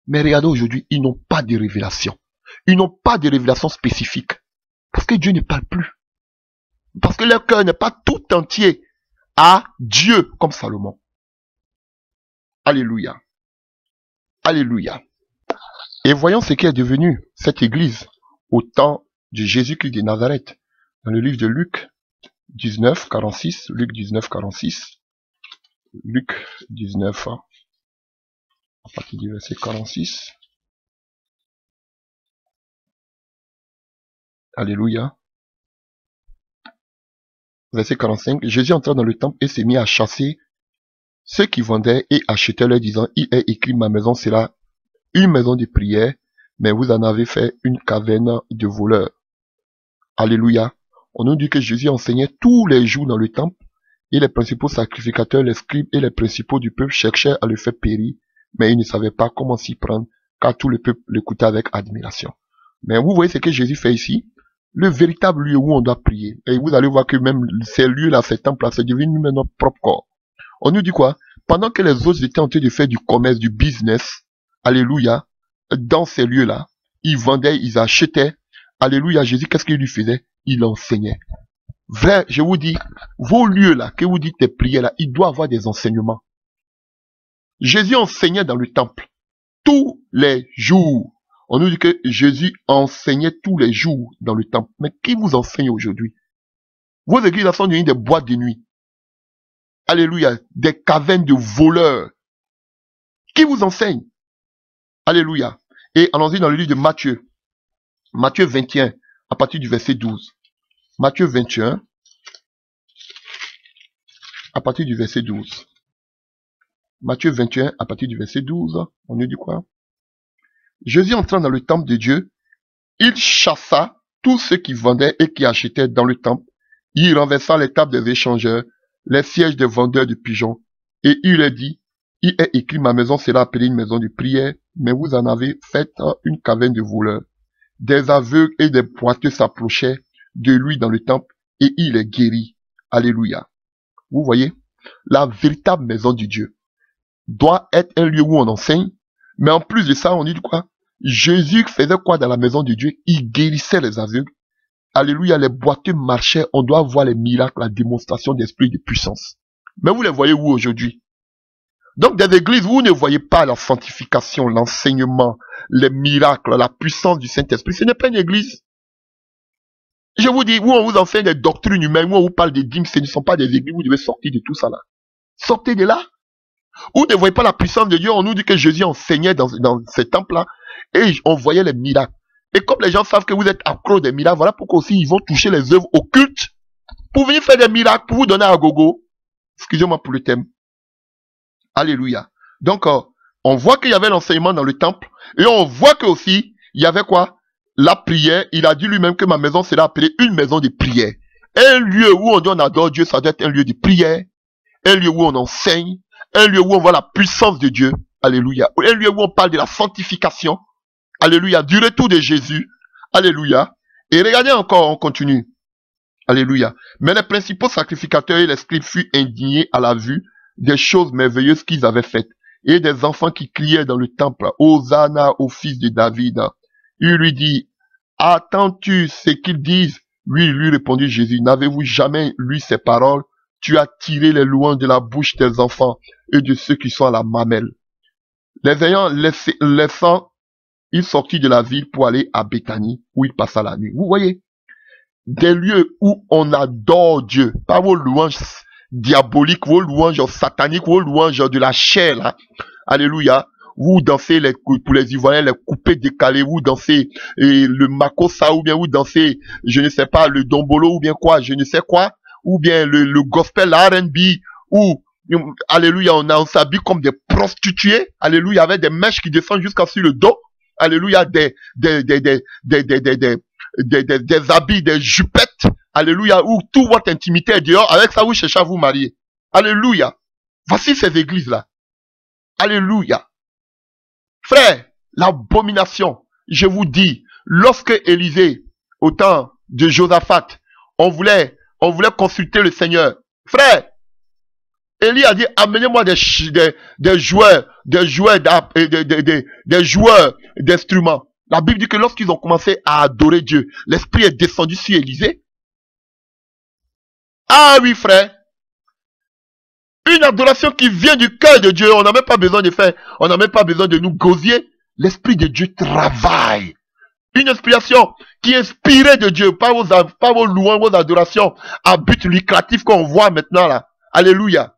Mais regardez aujourd'hui, ils n'ont pas de révélation. Ils n'ont pas de révélation spécifique. Parce que Dieu ne parle plus. Parce que leur cœur n'est pas tout entier à Dieu comme Salomon. Alléluia. Alléluia. Et voyons ce qui est devenu cette église au temps de Jésus-Christ de Nazareth. Dans le livre de Luc 19, 46. Luc 19, 46. Luc 19, à partir du verset 46. Alléluia. Verset 45. Jésus entra dans le temple et s'est mis à chasser ceux qui vendaient et achetaient leur disant, il est écrit, ma maison sera une maison de prière, mais vous en avez fait une caverne de voleurs. Alléluia. On nous dit que Jésus enseignait tous les jours dans le temple et les principaux sacrificateurs, les scribes et les principaux du peuple cherchaient à le faire périr, mais ils ne savaient pas comment s'y prendre, car tout le peuple l'écoutait avec admiration. Mais vous voyez ce que Jésus fait ici? Le véritable lieu où on doit prier. Et vous allez voir que même ces lieux-là, ces temples-là, c'est devenu même notre propre corps. On nous dit quoi? Pendant que les autres étaient en train de faire du commerce, du business, alléluia, dans ces lieux-là, ils vendaient, ils achetaient, alléluia, Jésus, qu'est-ce qu'il lui faisait? Il enseignait. Vrai, je vous dis, vos lieux-là, que vous dites tes prières-là, il doit avoir des enseignements. Jésus enseignait dans le temple, tous les jours. On nous dit que Jésus enseignait tous les jours dans le temple. Mais qui vous enseigne aujourd'hui? Vos églises sont devenues des boîtes de nuit. Alléluia, des cavernes de voleurs. Qui vous enseigne? Alléluia. Et allons-y dans le livre de Matthieu. Matthieu 21, à partir du verset 12. Matthieu 21. à partir du verset 12. Matthieu 21, à partir du verset 12, on nous dit quoi? Jésus entrant dans le temple de Dieu, il chassa tous ceux qui vendaient et qui achetaient dans le temple. Il renversa les tables des échangeurs, les sièges des vendeurs de pigeons, et il leur dit, il est écrit, ma maison sera appelée une maison de prière, mais vous en avez fait une caverne de voleurs. Des aveugles et des boiteux s'approchaient de lui dans le temple, et il les guérit. Alléluia. Vous voyez, la véritable maison de Dieu doit être un lieu où on enseigne, mais en plus de ça, on dit quoi? Jésus faisait quoi dans la maison de Dieu? Il guérissait les aveugles. Alléluia, les boiteux marchaient, on doit voir les miracles, la démonstration d'esprit de puissance. Mais vous les voyez où aujourd'hui? Donc des églises, vous ne voyez pas la sanctification, l'enseignement, les miracles, la puissance du Saint-Esprit. Ce n'est pas une église. Je vous dis, où on vous enseigne des doctrines humaines, où on vous parle des dîmes, ce ne sont pas des églises, vous devez sortir de tout ça là. Sortez de là. Vous ne voyez pas la puissance de Dieu, on nous dit que Jésus enseignait dans ce temple-là, et on voyait les miracles. Et comme les gens savent que vous êtes accro des miracles, voilà pourquoi aussi ils vont toucher les œuvres occultes pour venir faire des miracles, pour vous donner à gogo. Excusez-moi pour le thème. Alléluia. Donc, on voit qu'il y avait l'enseignement dans le temple, et on voit que aussi, il y avait quoi? La prière. Il a dit lui-même que ma maison sera appelée une maison de prière. Un lieu où on dit on adore Dieu, ça doit être un lieu de prière, un lieu où on enseigne, un lieu où on voit la puissance de Dieu. Alléluia. Un lieu où on parle de la sanctification. Alléluia. Du retour de Jésus. Alléluia. Et regardez encore, on continue. Alléluia. Mais les principaux sacrificateurs et les scribes furent indignés à la vue des choses merveilleuses qu'ils avaient faites. Et des enfants qui criaient dans le temple, Hosanna au fils de David. Il lui dit, attends-tu ce qu'ils disent? Lui répondit Jésus, n'avez-vous jamais lu ces paroles? Tu as tiré les louanges de la bouche des enfants et de ceux qui sont à la mamelle. Les ayant laissant, il sortit de la ville pour aller à Béthanie, où il passa la nuit. Vous voyez, des lieux où on adore Dieu, pas vos louanges diaboliques, vos louanges sataniques, vos louanges de la chair, là. Alléluia. Vous dansez pour les Ivoiriens, les coupés décalés, vous dansez le makossa, ou bien vous dansez, je ne sais pas, le dombolo, ou bien quoi, je ne sais quoi, ou bien le gospel, la R&B, ou, alléluia, on s'habille comme des prostituées, alléluia, avec des mèches qui descendent jusqu'à sur le dos, alléluia, des habits, des jupettes, alléluia, où toute votre intimité est dehors, avec ça vous cherchez à vous marier. Alléluia. Voici ces églises-là. Alléluia. Frère, l'abomination, je vous dis, lorsque Élisée, au temps de Josaphat, on voulait consulter le Seigneur. Frère, Élie a dit, amenez-moi des joueurs d'instruments. La Bible dit que lorsqu'ils ont commencé à adorer Dieu, l'Esprit est descendu sur Élisée. Ah oui, frère. Une adoration qui vient du cœur de Dieu. On n'a même pas besoin de faire, on n'a même pas besoin de nous gosier. L'Esprit de Dieu travaille. Une inspiration qui est inspirée de Dieu, pas vos louanges, vos adorations à but lucratif qu'on voit maintenant là. Alléluia.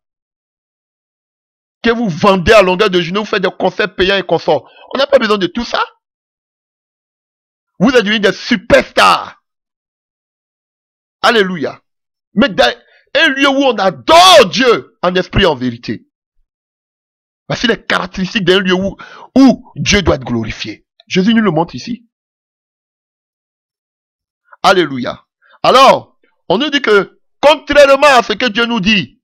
Que vous vendez à longueur de journée, vous faites des concerts payants et consorts. On n'a pas besoin de tout ça. Vous êtes devenus des superstars. Alléluia. Mais un lieu où on adore Dieu en esprit et en vérité. Voici les caractéristiques d'un lieu où Dieu doit être glorifié. Jésus nous le montre ici. Alléluia. Alors, on nous dit que, contrairement à ce que Dieu nous dit,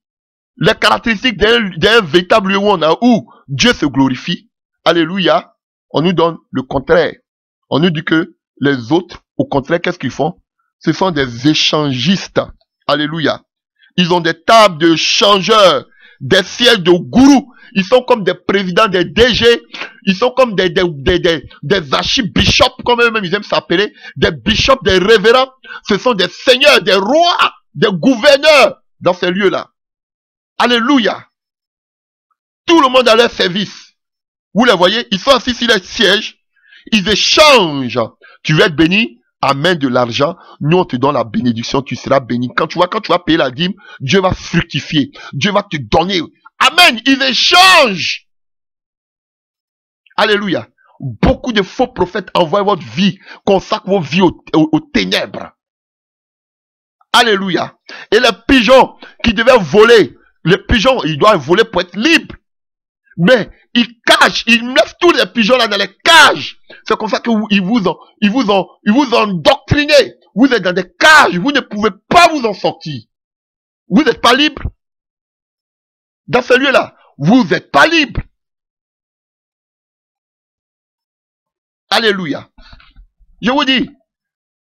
les caractéristiques d'un véritable lieu où Dieu se glorifie, alléluia, on nous donne le contraire. On nous dit que les autres, au contraire, qu'est-ce qu'ils font? Ce sont des échangistes. Alléluia. Ils ont des tables de changeurs, des sièges de gourous. Ils sont comme des présidents, des DG. Ils sont comme des archibishops, comme eux-mêmes ils aiment s'appeler. Des bishops, des révérends. Ce sont des seigneurs, des rois, des gouverneurs dans ces lieux-là. Alléluia. Tout le monde a leur service. Vous les voyez, ils sont assis sur les sièges. Ils échangent. Tu veux être béni? Amène de l'argent, nous on te donne la bénédiction, tu seras béni. Quand tu vas payer la dîme, Dieu va fructifier. Dieu va te donner. Amen. Ils échangent. Alléluia. Beaucoup de faux prophètes envoient votre vie, consacrent vos vies aux ténèbres. Alléluia. Et les pigeons qui devaient voler Les pigeons, ils doivent voler pour être libres. Mais ils cachent, ils mettent tous les pigeons là dans les cages. C'est comme ça qu'ils vous ont endoctriné. Vous êtes dans des cages, vous ne pouvez pas vous en sortir. Vous n'êtes pas libre. Dans ce lieu-là, vous n'êtes pas libre. Alléluia. Je vous dis,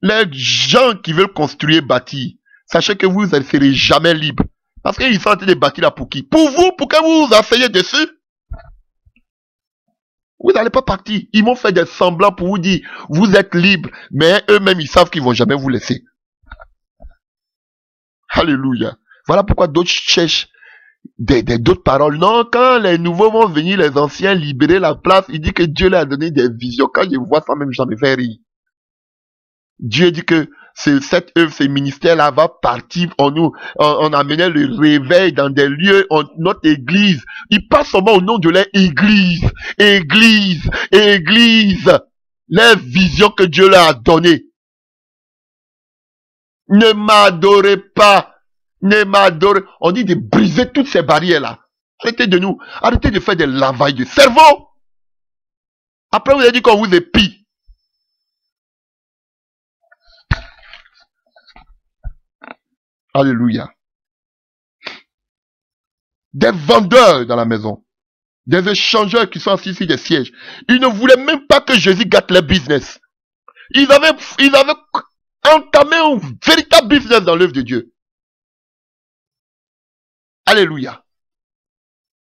les gens qui veulent construire, bâtir, sachez que vous ne serez jamais libre. Parce qu'ils sont en train de bâtir là pour qui? Pour vous, pour que vous vous asseyez dessus. Vous n'allez pas partir. Ils m'ont fait des semblants pour vous dire, vous êtes libre. Mais eux-mêmes, ils savent qu'ils vont jamais vous laisser. Alléluia. Voilà pourquoi d'autres cherchent d'autres paroles. Non, quand les nouveaux vont venir, les anciens libérer la place, il dit que Dieu leur a donné des visions. Quand je vois ça, même j'en me fais rire. Dieu dit que cette œuvre, ce ministère-là va partir. On amenait le réveil dans des lieux, notre église. Il passe seulement au nom de l'église. Église. Les visions que Dieu leur a données. Ne m'adorez pas. Ne m'adorez. On dit de briser toutes ces barrières-là. Arrêtez de faire des lavages de cerveau. Après, vous avez dit qu'on vous épie. Alléluia. Des vendeurs dans la maison. Des échangeurs qui sont assis sur des sièges. Ils ne voulaient même pas que Jésus gâte leur business. Ils avaient entamé un véritable business dans l'œuvre de Dieu. Alléluia.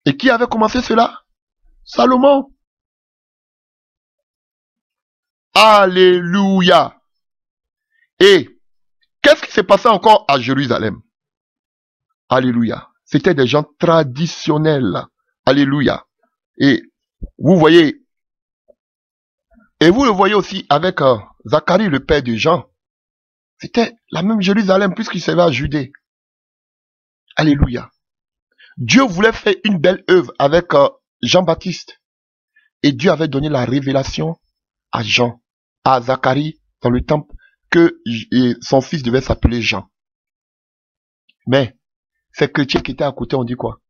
Et qui avait commencé cela? Salomon. Alléluia. Et qu'est-ce qui s'est passé encore à Jérusalem? Alléluia. C'était des gens traditionnels. Alléluia. Et vous voyez, et vous le voyez aussi avec Zacharie, le père de Jean. C'était la même Jérusalem puisqu'il servait à Judée. Alléluia. Dieu voulait faire une belle œuvre avec Jean-Baptiste. Et Dieu avait donné la révélation à Jean, à Zacharie, dans le temple, que son fils devait s'appeler Jean. Mais ces chrétiens qui étaient à côté, on dit quoi?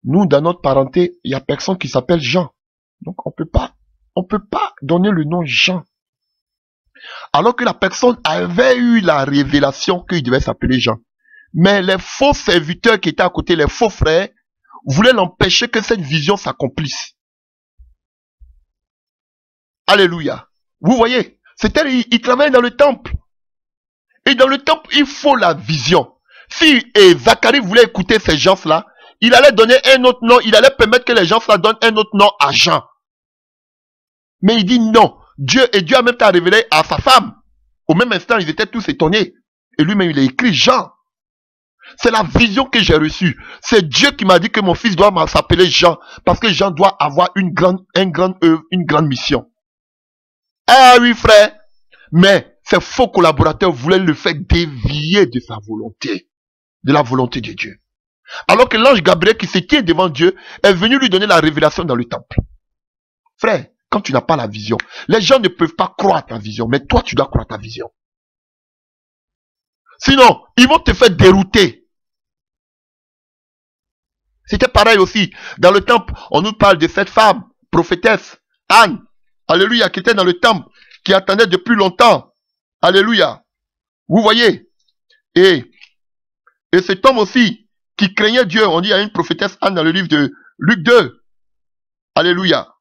Nous, dans notre parenté, il n'y a personne qui s'appelle Jean. Donc on peut pas donner le nom Jean. Alors que la personne avait eu la révélation qu'il devait s'appeler Jean. Mais les faux serviteurs qui étaient à côté, les faux frères, voulaient l'empêcher que cette vision s'accomplisse. Alléluia. Vous voyez, il travaillait dans le temple. Et dans le temple, il faut la vision. Si Zacharie voulait écouter ces gens-là, il allait donner un autre nom, il allait permettre que les gens-là donnent un autre nom à Jean. Mais il dit non. Dieu a même révélé à sa femme. Au même instant, ils étaient tous étonnés. Et lui-même, il a écrit Jean. C'est la vision que j'ai reçue. C'est Dieu qui m'a dit que mon fils doit s'appeler Jean. Parce que Jean doit avoir une grande œuvre, une grande mission. Ah oui, frère. Mais ces faux collaborateurs voulaient le faire dévier de sa volonté. De la volonté de Dieu. Alors que l'ange Gabriel qui se tient devant Dieu est venu lui donner la révélation dans le temple. Frère, quand tu n'as pas la vision, les gens ne peuvent pas croire à ta vision, mais toi tu dois croire à ta vision. Sinon, ils vont te faire dérouter. C'était pareil aussi. Dans le temple, on nous parle de cette femme, prophétesse, Anne, alléluia, qui était dans le temple, qui attendait depuis longtemps. Alléluia. Vous voyez? Et cet homme aussi, qui craignait Dieu, on dit, il y a une prophétesse Anne dans le livre de Luc 2. Alléluia.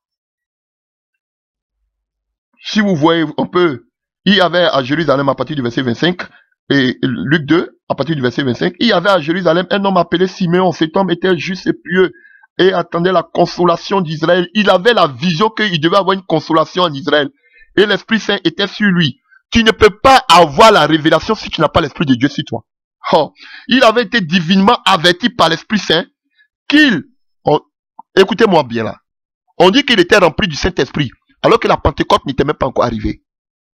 Si vous voyez un peu, il y avait à Jérusalem à partir du verset 25, et Luc 2, à partir du verset 25, il y avait à Jérusalem un homme appelé Siméon. Cet homme était juste et pieux et attendait la consolation d'Israël. Il avait la vision qu'il devait avoir une consolation en Israël. Et l'Esprit Saint était sur lui. Tu ne peux pas avoir la révélation si tu n'as pas l'Esprit de Dieu sur toi. Oh, il avait été divinement averti par l'Esprit Saint écoutez-moi bien là. On dit qu'il était rempli du Saint-Esprit, alors que la Pentecôte n'était même pas encore arrivée.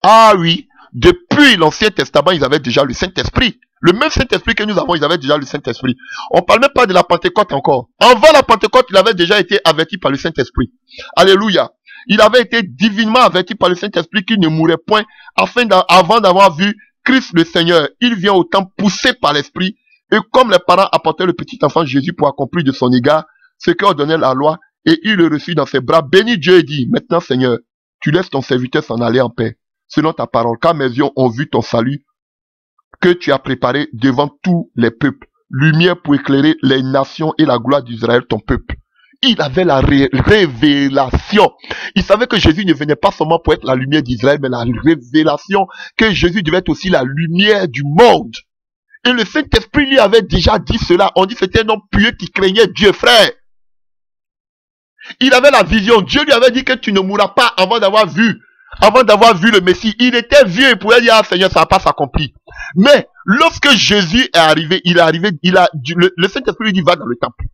Ah oui, depuis l'Ancien Testament, ils avaient déjà le Saint-Esprit. Le même Saint-Esprit que nous avons, ils avaient déjà le Saint-Esprit. On ne parle même pas de la Pentecôte encore. Avant la Pentecôte, il avait déjà été averti par le Saint-Esprit. Alléluia. Il avait été divinement averti par le Saint-Esprit qu'il ne mourrait point avant d'avoir vu Christ le Seigneur. Il vient au temple poussé par l'Esprit Et comme les parents apportaient le petit enfant Jésus pour accomplir de son égard ce qu'ordonnait la loi, et il le reçut dans ses bras, bénit Dieu et dit, maintenant Seigneur, tu laisses ton serviteur s'en aller en paix, selon ta parole, car mes yeux ont vu ton salut, que tu as préparé devant tous les peuples, lumière pour éclairer les nations et la gloire d'Israël, ton peuple. Il avait la révélation. Il savait que Jésus ne venait pas seulement pour être la lumière d'Israël, mais la révélation que Jésus devait être aussi la lumière du monde. Et le Saint-Esprit lui avait déjà dit cela. On dit que c'était un homme pieux qui craignait Dieu, frère. Il avait la vision. Dieu lui avait dit que tu ne mourras pas avant d'avoir vu le Messie. Il était vieux, il pouvait dire, ah, Seigneur, ça va pas s'accomplir. Mais lorsque Jésus est arrivé, le Saint-Esprit lui dit, va dans le temple.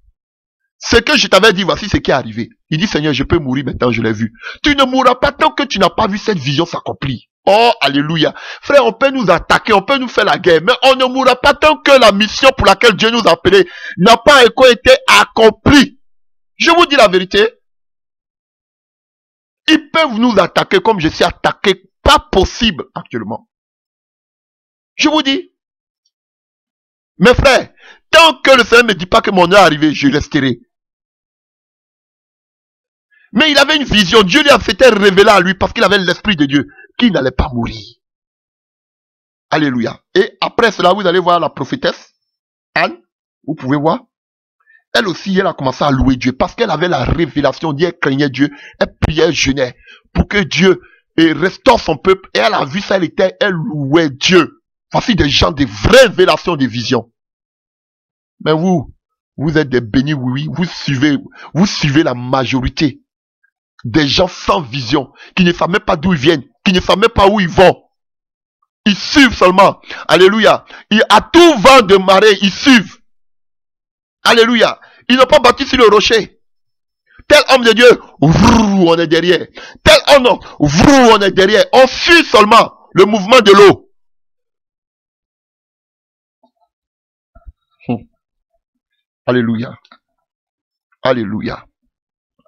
Ce que je t'avais dit, voici ce qui est arrivé. Il dit, Seigneur, je peux mourir maintenant, je l'ai vu. Tu ne mourras pas tant que tu n'as pas vu cette vision s'accomplir. Oh, alléluia. Frère, on peut nous attaquer, on peut nous faire la guerre, mais on ne mourra pas tant que la mission pour laquelle Dieu nous a appelés n'a pas encore été accomplie. Je vous dis la vérité. Ils peuvent nous attaquer comme je suis attaqué. Pas possible actuellement. Je vous dis. Mes frères, tant que le Seigneur ne me dit pas que mon heure est arrivée, je resterai. Mais il avait une vision. Dieu lui a fait révéler à lui parce qu'il avait l'Esprit de Dieu qu'il n'allait pas mourir. Alléluia. Et après cela, vous allez voir la prophétesse Anne. Vous pouvez voir. Elle aussi, elle a commencé à louer Dieu parce qu'elle avait la révélation. Elle craignait Dieu. Elle priait, elle jeûnait pour que Dieu restaure son peuple. Et elle a vu ça, elle louait Dieu. Voici des gens de vraies révélations, des visions. Mais vous êtes des bénis, oui, vous suivez la majorité. Des gens sans vision, qui ne savent même pas d'où ils viennent, qui ne savent même pas où ils vont. Ils suivent seulement. Alléluia. À tout vent de marée, ils suivent. Alléluia. Ils n'ont pas bâti sur le rocher. Tel homme de Dieu, on est derrière. Tel homme, on est derrière. On suit seulement le mouvement de l'eau. Alléluia. Alléluia.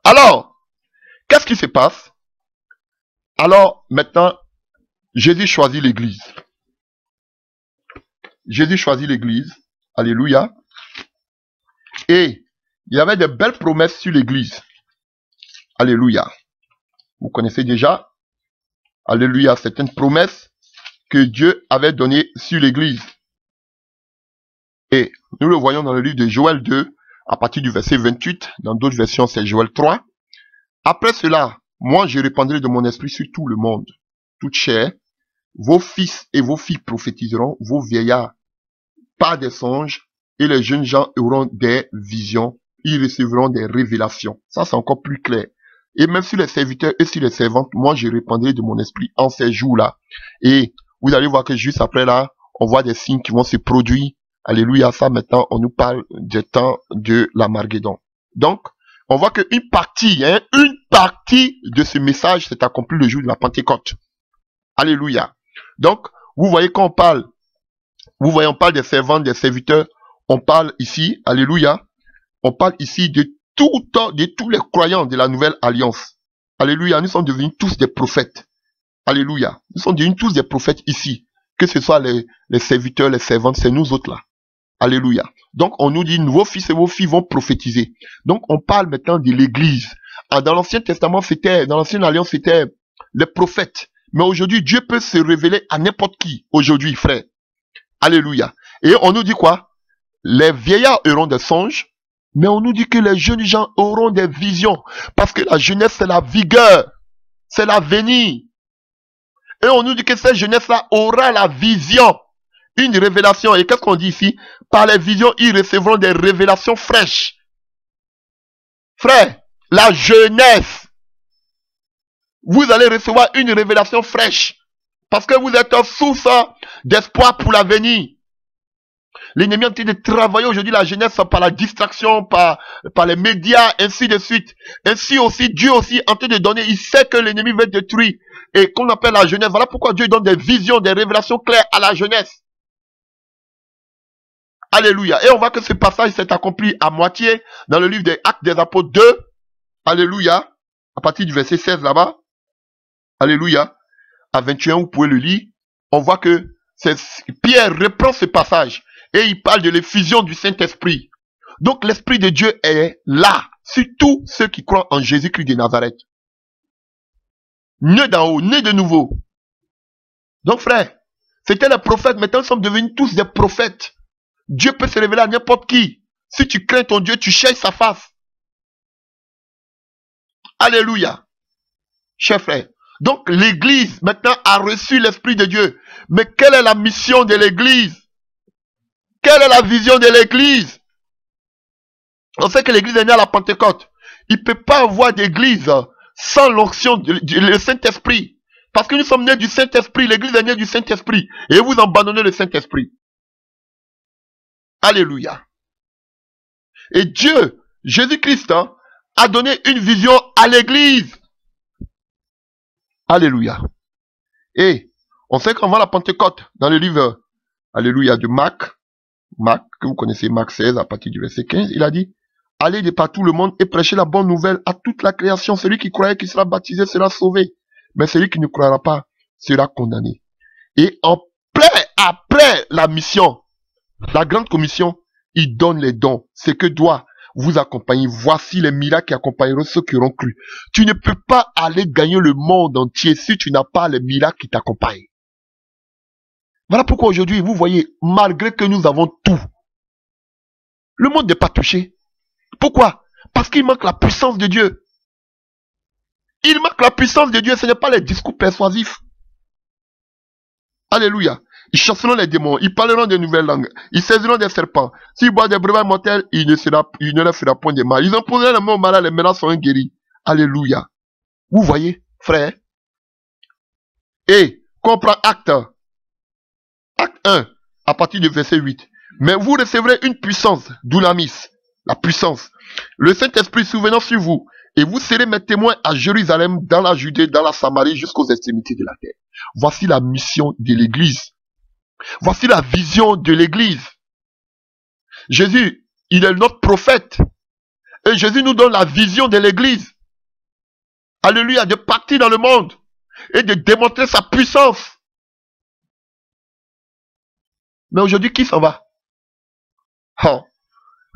Alors, qu'est-ce qui se passe? Alors, maintenant, Jésus choisit l'église. Jésus choisit l'église. Alléluia. Et il y avait de belles promesses sur l'église. Alléluia. Vous connaissez déjà. Alléluia. C'est une promesse que Dieu avait donnée sur l'église. Et nous le voyons dans le livre de Joël 2, à partir du verset 28. Dans d'autres versions, c'est Joël 3. Après cela, moi je répandrai de mon esprit sur tout le monde, toute chair. Vos fils et vos filles prophétiseront, vos vieillards par des songes, et les jeunes gens auront des visions, ils recevront des révélations. Ça, c'est encore plus clair. Et même sur les serviteurs et sur les servantes, moi je répandrai de mon esprit en ces jours-là. Et vous allez voir que juste après là, on voit des signes qui vont se produire. Alléluia, ça maintenant, on nous parle du temps de l'Armageddon. Donc, on voit qu'une partie de ce message s'est accomplie le jour de la Pentecôte. Alléluia. Donc, vous voyez quand on parle des servants, des serviteurs, on parle ici, alléluia, on parle ici de tous les croyants de la nouvelle alliance. Alléluia, nous sommes devenus tous des prophètes. Alléluia, nous sommes devenus tous des prophètes ici. Que ce soit les serviteurs, les servantes, c'est nous autres là. Alléluia. Donc, on nous dit, vos fils et vos filles vont prophétiser. Donc, on parle maintenant de l'église. Dans l'Ancien Testament, dans l'Ancienne Alliance, c'était les prophètes. Mais aujourd'hui, Dieu peut se révéler à n'importe qui. Aujourd'hui, frère. Alléluia. Et on nous dit quoi? Les vieillards auront des songes. Mais on nous dit que les jeunes gens auront des visions. Parce que la jeunesse, c'est la vigueur. C'est l'avenir. Et on nous dit que cette jeunesse-là aura la vision. Une révélation. Et qu'est-ce qu'on dit ici? Par les visions, ils recevront des révélations fraîches. Frère, la jeunesse. Vous allez recevoir une révélation fraîche. Parce que vous êtes en source d'espoir pour l'avenir. L'ennemi est en train de travailler aujourd'hui la jeunesse par la distraction, par les médias, ainsi de suite. Ainsi aussi, Dieu aussi en train de donner, il sait que l'ennemi veut détruire. Et qu'on appelle la jeunesse. Voilà pourquoi Dieu donne des visions, des révélations claires à la jeunesse. Alléluia. Et on voit que ce passage s'est accompli à moitié dans le livre des Actes des Apôtres 2. Alléluia. À partir du verset 16 là-bas. Alléluia. À 21, vous pouvez le lire. On voit que Pierre reprend ce passage. Et il parle de l'effusion du Saint-Esprit. Donc l'Esprit de Dieu est là, sur tous ceux qui croient en Jésus-Christ de Nazareth. Né d'en haut, né de nouveau. Donc frère, c'était les prophètes, maintenant nous sommes devenus tous des prophètes. Dieu peut se révéler à n'importe qui. Si tu crains ton Dieu, tu cherches sa face. Alléluia. Cher frère. Donc l'église maintenant a reçu l'Esprit de Dieu. Mais quelle est la mission de l'église? Quelle est la vision de l'église? On sait que l'église est née à la Pentecôte. Il ne peut pas avoir d'église sans l'onction du Saint-Esprit. Parce que nous sommes nés du Saint-Esprit. L'église est née du Saint-Esprit. Et vous abandonnez le Saint-Esprit. Alléluia. Et Dieu, Jésus-Christ, a donné une vision à l'église. Alléluia. Et on sait qu'avant la Pentecôte, dans le livre, alléluia, de Marc, que vous connaissez, Marc 16, à partir du verset 15, il a dit, allez de partout le monde et prêchez la bonne nouvelle à toute la création. Celui qui croit qui sera baptisé sera sauvé. Mais celui qui ne croira pas sera condamné. Et après la mission, la grande commission, il donne les dons. Ce que doit vous accompagner. Voici les miracles qui accompagneront ceux qui auront cru. Tu ne peux pas aller gagner le monde entier si tu n'as pas les miracles qui t'accompagnent. Voilà pourquoi aujourd'hui, vous voyez, malgré que nous avons tout, le monde n'est pas touché. Pourquoi? Parce qu'il manque la puissance de Dieu. Il manque la puissance de Dieu, ce n'est pas les discours persuasifs. Alléluia. Ils chasseront les démons, ils parleront de nouvelles langues, ils saisiront des serpents. S'ils boivent des breuvages mortels, il ne leur fera point de mal. Ils imposeront les mains aux malades, les malades seront guéris. Alléluia. Vous voyez, frère? Et, qu'on prend acte 1, à partir du verset 8. Mais vous recevrez une puissance, dunamis, la puissance. Le Saint-Esprit souvenant sur vous, et vous serez mes témoins à Jérusalem, dans la Judée, dans la Samarie, jusqu'aux extrémités de la terre. Voici la mission de l'église. Voici la vision de l'église. Jésus, il est notre prophète. Et Jésus nous donne la vision de l'église. Alléluia, de partir dans le monde et de démontrer sa puissance. Mais aujourd'hui, qui s'en va?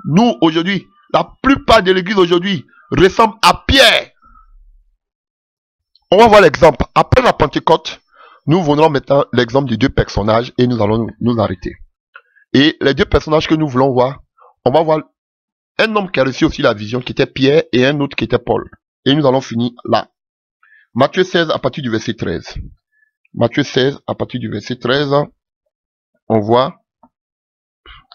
Nous, aujourd'hui, la plupart de l'église aujourd'hui ressemble à Pierre. On va voir l'exemple. Après la Pentecôte, nous voulons maintenant l'exemple de deux personnages et nous allons nous arrêter. Et les deux personnages que nous voulons voir, on va voir un homme qui a reçu aussi la vision qui était Pierre et un autre qui était Paul. Et nous allons finir là. Matthieu 16 à partir du verset 13. Matthieu 16 à partir du verset 13, on voit,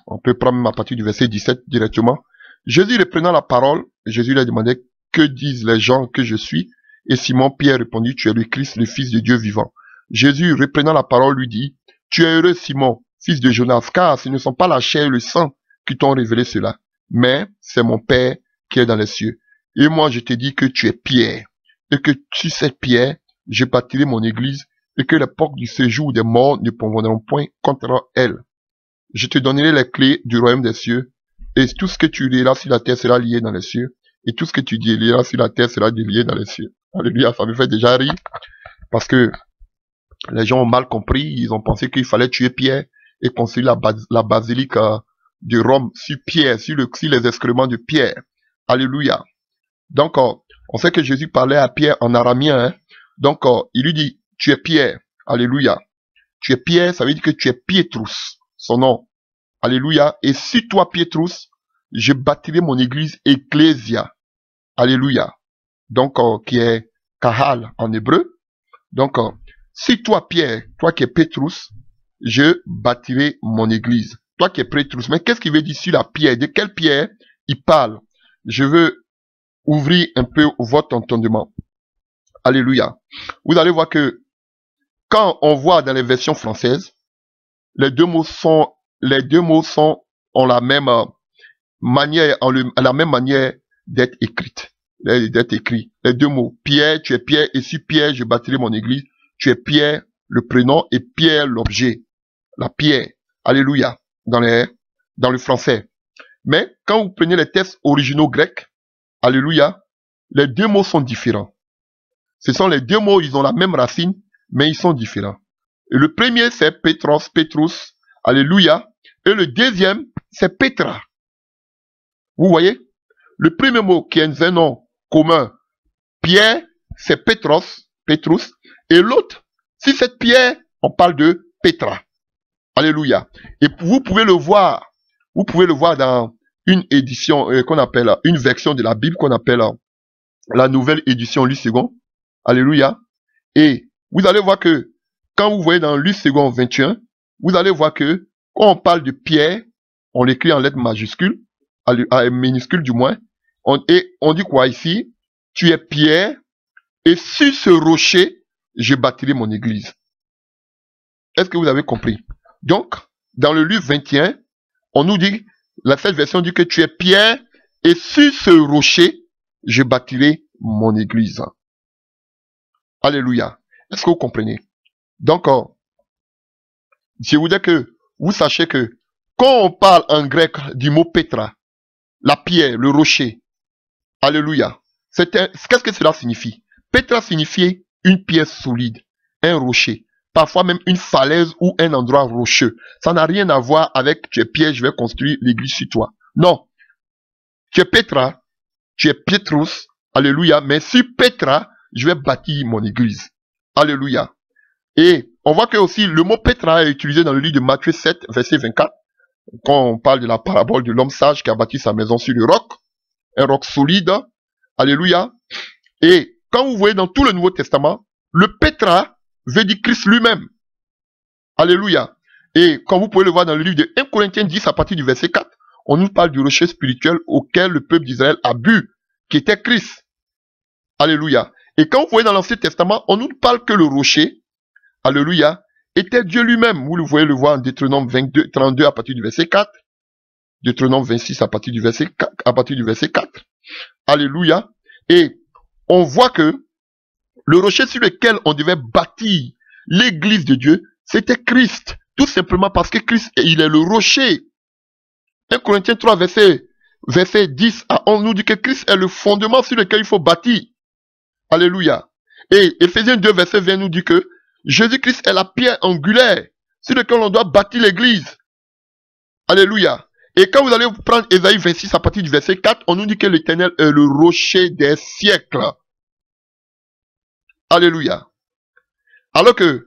on peut prendre même à partir du verset 17 directement. Jésus reprenant la parole, Jésus lui a demandé, que disent les gens que je suis? Et Simon Pierre répondit, tu es le Christ, le Fils de Dieu vivant. Jésus reprenant la parole lui dit, tu es heureux Simon, fils de Jonas, car ce ne sont pas la chair et le sang qui t'ont révélé cela, mais c'est mon Père qui est dans les cieux. Et moi je te dis que tu es Pierre, et que sur cette pierre, je bâtirai mon église, et que les portes du séjour des morts ne pourront point contre elle. Je te donnerai les clés du royaume des cieux, et tout ce que tu lieras sur la terre sera lié dans les cieux, et tout ce que tu délieras sur la terre sera délié dans les cieux. Alléluia, ça me fait déjà rire, parce que les gens ont mal compris, ils ont pensé qu'il fallait tuer Pierre et construire la basilique de Rome sur Pierre, sur les excréments de Pierre. Alléluia. Donc, on sait que Jésus parlait à Pierre en araméen. Hein? Donc, il lui dit, tu es Pierre. Alléluia. Tu es Pierre, ça veut dire que tu es Pietrus, son nom. Alléluia. Et sur toi, Pietrus, je bâtirai mon église Ecclésia. Alléluia. Donc, qui est Kahal en hébreu. Donc, si toi, Pierre, toi qui es Pétrus, je bâtirai mon église. Toi qui es Pétrus. Mais qu'est-ce qu'il veut dire sur la pierre? De quelle pierre il parle? Je veux ouvrir un peu votre entendement. Alléluia. Vous allez voir que quand on voit dans les versions françaises, les deux mots ont la même manière, la même manière d'être écrite. D'être écrit. Les deux mots. Pierre, tu es Pierre, et sur Pierre, je bâtirai mon église. Tu es Pierre, le prénom, et Pierre, l'objet. La pierre. Alléluia. Dans le français. Mais, quand vous prenez les textes originaux grecs, alléluia, les deux mots sont différents. Ce sont les deux mots, ils ont la même racine, mais ils sont différents. Et le premier, c'est Pétros, Pétrus, alléluia. Et le deuxième, c'est Petra. Vous voyez? Le premier mot qui est un nom commun, Pierre, c'est Petros, Petrus. Et l'autre, si c'est Pierre, on parle de Petra. Alléluia. Et vous pouvez le voir dans une édition qu'on appelle, une version de la Bible qu'on appelle la nouvelle édition Luc second. Alléluia. Et vous allez voir que quand vous voyez dans Luc second 21, vous allez voir que quand on parle de Pierre, on l'écrit en lettres majuscules, minuscules du moins, et on dit quoi ici? Tu es Pierre, et sur ce rocher, je bâtirai mon église. Est-ce que vous avez compris? Donc, dans le Luc 21, on nous dit, cette version dit que tu es Pierre, et sur ce rocher, je bâtirai mon église. Alléluia. Est-ce que vous comprenez? Donc, je voudrais que vous sachiez que quand on parle en grec du mot Petra, la pierre, le rocher, alléluia, qu'est-ce que cela signifie? Petra signifie une pierre solide, un rocher, parfois même une falaise ou un endroit rocheux. Ça n'a rien à voir avec tu es pierre, je vais construire l'église sur toi. Non. Tu es Petra, tu es Pietrus, alléluia, mais sur Petra, je vais bâtir mon église. Alléluia. Et on voit que aussi le mot Petra est utilisé dans le livre de Matthieu 7, verset 24, quand on parle de la parabole de l'homme sage qui a bâti sa maison sur le roc, un roc solide. Alléluia. Et quand vous voyez dans tout le Nouveau Testament, le Petra veut dire Christ lui-même. Alléluia. Et comme vous pouvez le voir dans le livre de 1 Corinthiens 10 à partir du verset 4, on nous parle du rocher spirituel auquel le peuple d'Israël a bu, qui était Christ. Alléluia. Et quand vous voyez dans l'Ancien Testament, on nous parle que le rocher, alléluia, était Dieu lui-même. Vous le voyez le voir en Deutéronome 32 à partir du verset 4. Deutéronome 26 à partir du verset 4. Alléluia. Et on voit que le rocher sur lequel on devait bâtir l'église de Dieu, c'était Christ. Tout simplement parce que Christ, il est le rocher. 1 Corinthiens 3, verset 10 à 11 nous dit que Christ est le fondement sur lequel il faut bâtir. Alléluia. Et Éphésiens 2, verset 20 nous dit que Jésus-Christ est la pierre angulaire sur laquelle on doit bâtir l'église. Alléluia. Et quand vous allez prendre Ésaïe 26 à partir du verset 4, on nous dit que l'Éternel est le rocher des siècles. Alléluia. Alors que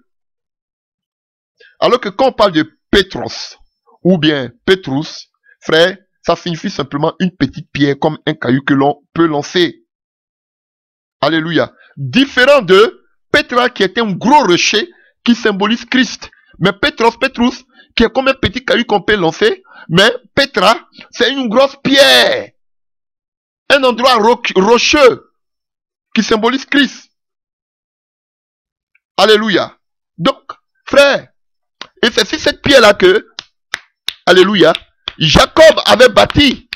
quand on parle de Pétros, ou bien Petrus, frère, ça signifie simplement une petite pierre comme un caillou que l'on peut lancer. Alléluia. Différent de Petra qui était un gros rocher qui symbolise Christ. Mais Petrus, qui est comme un petit caillou qu'on peut lancer. Mais Petra, c'est une grosse pierre. Un endroit rocheux qui symbolise Christ. Alléluia. Donc, frère, et c'est sur cette pierre-là que, alléluia, Jacob avait bâti.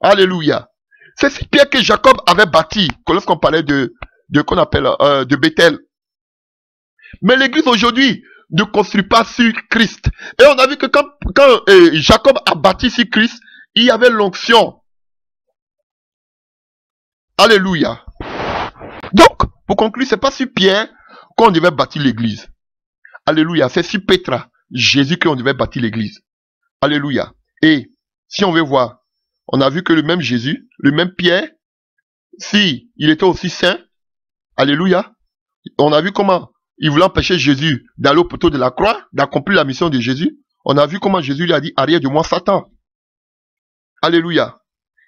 Alléluia. C'est cette pierre que Jacob avait bâti, lorsqu'on parlait qu'on appelle de Bethel. Mais l'église aujourd'hui ne construit pas sur Christ. Et on a vu que quand Jacob a bâti sur Christ, il y avait l'onction. Alléluia. Donc, pour conclure, c'est pas sur Pierre qu'on devait bâtir l'église. Alléluia. C'est sur Petra, Jésus, qu'on devait bâtir l'église. Alléluia. Et si on veut voir, on a vu que le même Jésus, le même Pierre, si il était aussi saint, alléluia, on a vu comment il voulait empêcher Jésus d'aller au poteau de la croix, d'accomplir la mission de Jésus. On a vu comment Jésus lui a dit, arrière de moi Satan. Alléluia.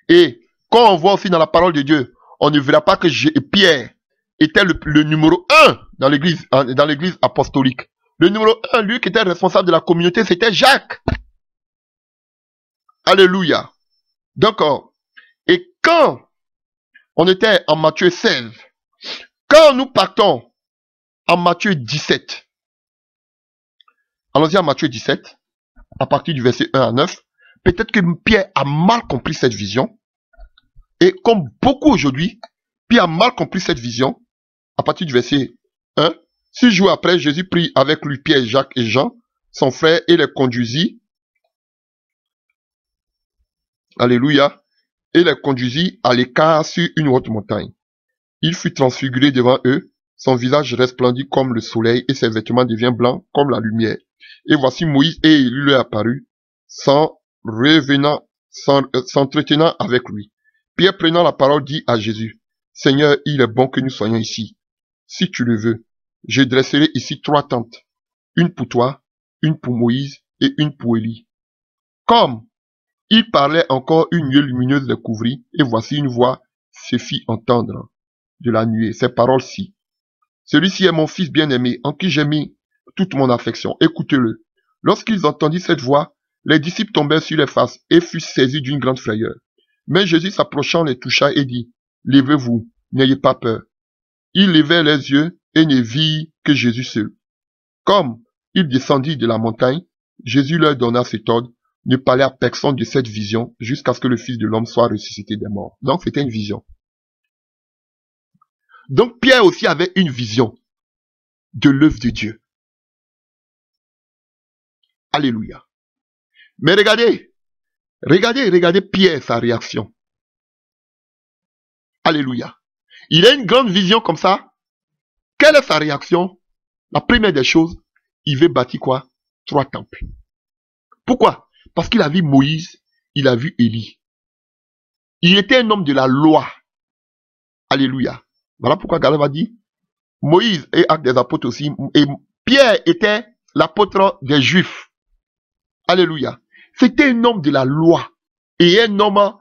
Et quand on voit aussi dans la parole de Dieu, on ne verra pas que Pierre était le numéro 1 dans l'église apostolique. Le numéro 1, lui qui était responsable de la communauté, c'était Jacques. Alléluia. Donc, et quand on était en Matthieu 16, quand nous partons en Matthieu 17, allons-y à Matthieu 17, à partir du verset 1 à 9, peut-être que Pierre a mal compris cette vision, et comme beaucoup aujourd'hui, Pierre a mal compris cette vision, à partir du verset 1, 6 jours après, Jésus prit avec lui Pierre, Jacques et Jean, son frère, et les conduisit, alléluia, et les conduisit à l'écart sur une haute montagne. Il fut transfiguré devant eux, son visage resplendit comme le soleil et ses vêtements deviennent blancs comme la lumière. Et voici Moïse et Élie lui apparut. s'entretenant avec lui. Pierre, prenant la parole, dit à Jésus, « Seigneur, il est bon que nous soyons ici. Si tu le veux, je dresserai ici 3 tentes, une pour toi, une pour Moïse et une pour Élie. » Comme il parlait encore, une nuée lumineuse les couvrit, et voici une voix se fit entendre de la nuée. Ces paroles-ci. « Celui-ci est mon fils bien-aimé, en qui j'ai mis toute mon affection. Écoutez-le. » Lorsqu'ils entendirent cette voix, les disciples tombèrent sur les faces et furent saisis d'une grande frayeur. Mais Jésus s'approchant les toucha et dit, « Levez-vous, n'ayez pas peur. » Ils levèrent les yeux et ne virent que Jésus seul. Comme il descendit de la montagne, Jésus leur donna cet ordre, ne parlez à personne de cette vision jusqu'à ce que le Fils de l'homme soit ressuscité des morts. Donc c'était une vision. Donc Pierre aussi avait une vision de l'œuvre de Dieu. Alléluia. Mais regardez Pierre, sa réaction. Alléluia. Il a une grande vision comme ça. Quelle est sa réaction? La première des choses, il veut bâtir quoi? 3 temples. Pourquoi? Parce qu'il a vu Moïse, il a vu Élie. Il était un homme de la loi. Alléluia. Voilà pourquoi Galate a dit, Moïse et Actes des Apôtres aussi, et Pierre était l'apôtre des Juifs. Alléluia. C'était un homme de la loi et un homme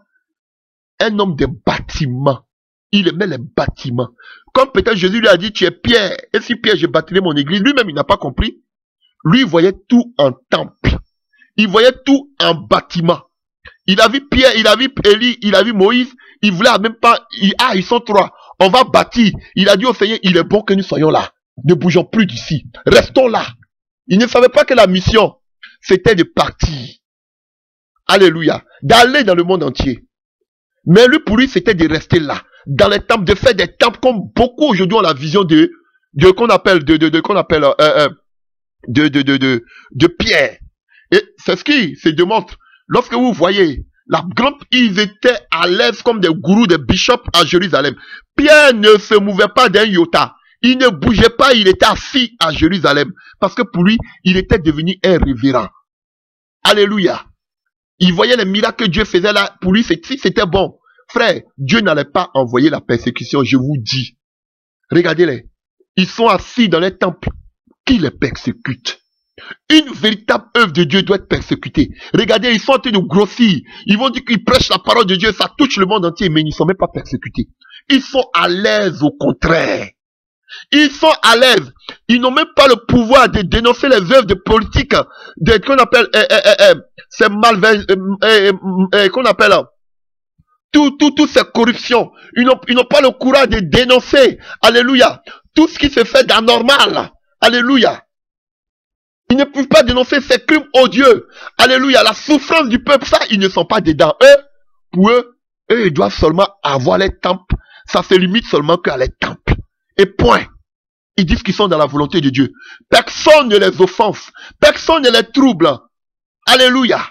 de bâtiment. Il aimait les bâtiments. Comme peut-être Jésus lui a dit, tu es Pierre, et si Pierre, je bâtirai mon église, lui-même, il n'a pas compris. Lui, il voyait tout en temple. Il voyait tout en bâtiment. Il a vu Pierre, il a vu Élie, il a vu Moïse, il voulait même pas, ils sont 3. On va bâtir. Il a dit au Seigneur, il est bon que nous soyons là. Ne bougeons plus d'ici. Restons là. Il ne savait pas que la mission, c'était de partir. Alléluia. D'aller dans le monde entier. Mais lui, pour lui, c'était de rester là. Dans les temples, de faire des temples comme beaucoup aujourd'hui ont la vision de Pierre. Et c'est ce qui se démontre. Lorsque vous voyez la grande, ils étaient à l'aise comme des gourous, des bishops à Jérusalem. Pierre ne se mouvait pas d'un iota. Il ne bougeait pas, il était assis à Jérusalem. Parce que pour lui, il était devenu un révérend. Alléluia. Il voyait les miracles que Dieu faisait là. Pour lui, c'était bon. Frère, Dieu n'allait pas envoyer la persécution, je vous dis. Regardez-les. Ils sont assis dans les temples. Qui les persécute? Une véritable œuvre de Dieu doit être persécutée. Regardez, ils sont en train de grossir. Ils vont dire qu'ils prêchent la parole de Dieu, ça touche le monde entier, mais ils ne sont même pas persécutés. Ils sont à l'aise au contraire. Ils sont à l'aise. Ils n'ont même pas le pouvoir de dénoncer les œuvres de politique, qu'on appelle, ces qu'on appelle, toutes ces corruptions. Ils n'ont pas le courage de dénoncer. Alléluia. Tout ce qui se fait d'anormal. Alléluia. Ils ne peuvent pas dénoncer ces crimes odieux. Alléluia. La souffrance du peuple, ça, ils ne sont pas dedans. Pour eux, ils doivent seulement avoir les temples. Ça se limite seulement qu'à les temples. Et point. Ils disent qu'ils sont dans la volonté de Dieu. Personne ne les offense. Personne ne les trouble. Alléluia.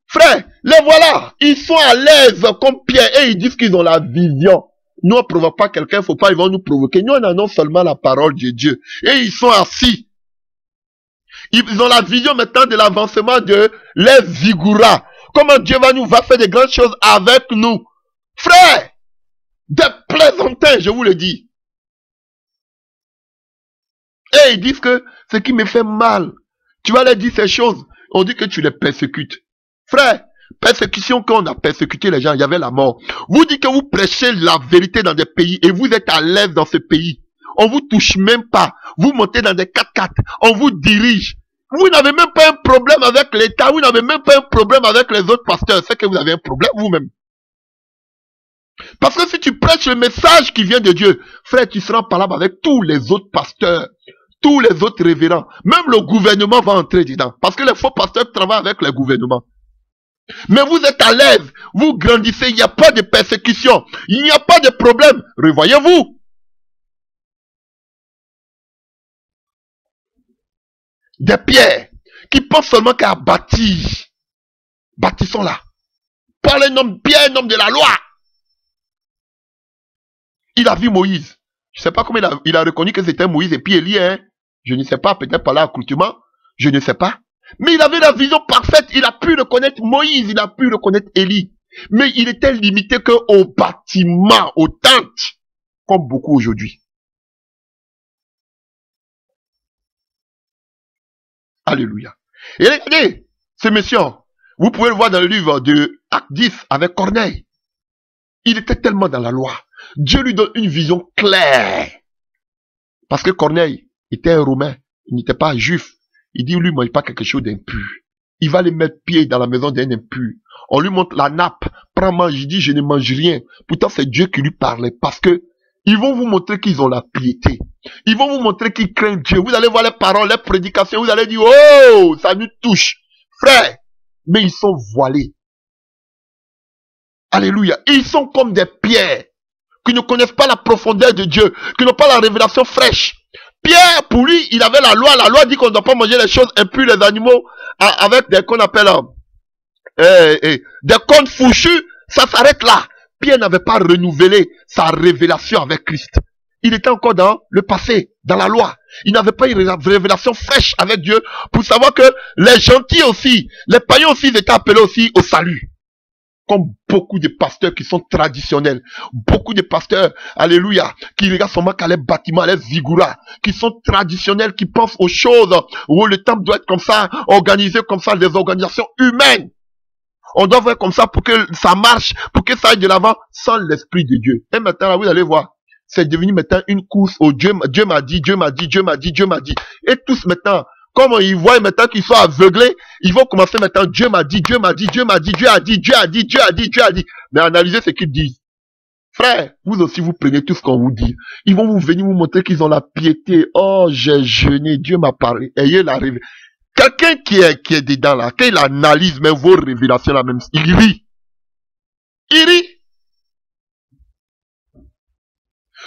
Frère, les voilà. Ils sont à l'aise comme Pierre et ils disent qu'ils ont la vision. Nous, on ne provoque pas quelqu'un, il ne faut pas, ils vont nous provoquer. Nous, on annonce seulement la parole de Dieu. Et ils sont assis. Ils ont la vision maintenant de l'avancement de les vigouras. Comment Dieu va faire de grandes choses avec nous. Frère, des plaisantins, je vous le dis. Et ils disent que ce qui me fait mal, tu vas leur dire ces choses, on dit que tu les persécutes. Frère, persécution, quand on a persécuté les gens, il y avait la mort. Vous dites que vous prêchez la vérité dans des pays et vous êtes à l'aise dans ce pays. On vous touche même pas. Vous montez dans des 4x4, on vous dirige. Vous n'avez même pas un problème avec l'État, vous n'avez même pas un problème avec les autres pasteurs. C'est que vous avez un problème vous-même. Parce que si tu prêches le message qui vient de Dieu, frère, tu seras en parole avec tous les autres pasteurs, tous les autres révérends. Même le gouvernement va entrer dedans. Parce que les faux pasteurs travaillent avec le gouvernement. Mais vous êtes à l'aise, vous grandissez, il n'y a pas de persécution, il n'y a pas de problème. Revoyez-vous. Des pierres qui pensent seulement qu'à bâtir. Bâtissons-là. Paul est un homme, Pierre, un homme de la loi. Il a vu Moïse. Je ne sais pas comment il a reconnu que c'était Moïse et puis Élie. Hein? Je ne sais pas, peut-être par l'accoutrement. Je ne sais pas. Mais il avait la vision parfaite. Il a pu reconnaître Moïse, il a pu reconnaître Élie. Mais il était limité qu'au bâtiment, aux tentes, comme beaucoup aujourd'hui. Alléluia. Et regardez, ce monsieur, vous pouvez le voir dans le livre de Acte 10 avec Corneille. Il était tellement dans la loi. Dieu lui donne une vision claire. Parce que Corneille était un Romain, il n'était pas juif. Il dit, lui, mange pas quelque chose d'impur. Il va aller mettre pied dans la maison d'un impur. On lui montre la nappe, prends, mange. Il dit, je ne mange rien. Pourtant, c'est Dieu qui lui parlait. Parce que ils vont vous montrer qu'ils ont la piété. Ils vont vous montrer qu'ils craignent Dieu. Vous allez voir les paroles, les prédications. Vous allez dire, oh, ça nous touche. Frère, mais ils sont voilés. Alléluia. Ils sont comme des pierres qui ne connaissent pas la profondeur de Dieu, qui n'ont pas la révélation fraîche. Pierre, pour lui, il avait la loi dit qu'on ne doit pas manger les choses impures, les animaux, avec des qu'on appelle des cornes fourchues, ça s'arrête là. Pierre n'avait pas renouvelé sa révélation avec Christ. Il était encore dans le passé, dans la loi. Il n'avait pas une révélation fraîche avec Dieu pour savoir que les gentils aussi, les païens aussi, ils étaient appelés aussi au salut. Comme beaucoup de pasteurs qui sont traditionnels. Beaucoup de pasteurs, alléluia, qui regardent seulement qu'à les bâtiments, les vigouras, qui sont traditionnels, qui pensent aux choses où le temple doit être comme ça, organisé comme ça, des organisations humaines. On doit faire comme ça pour que ça marche, pour que ça aille de l'avant sans l'Esprit de Dieu. Et maintenant, là, vous allez voir, c'est devenu maintenant une course au Dieu m'a dit, Dieu m'a dit, Dieu m'a dit, Dieu m'a dit. Et tous maintenant, comme ils voient maintenant qu'ils sont aveuglés, ils vont commencer maintenant, Dieu m'a dit, Dieu m'a dit, Dieu m'a dit, Dieu a dit, Dieu a dit, Dieu a dit, Dieu a dit. Mais analysez ce qu'ils disent. Frère, vous aussi vous prenez tout ce qu'on vous dit. Ils vont vous venir vous montrer qu'ils ont la piété. Oh, j'ai jeûné, Dieu m'a parlé. Ayez la révélation. Quelqu'un qui est dedans là, quand il analyse même vos révélations là même, il rit. Il rit.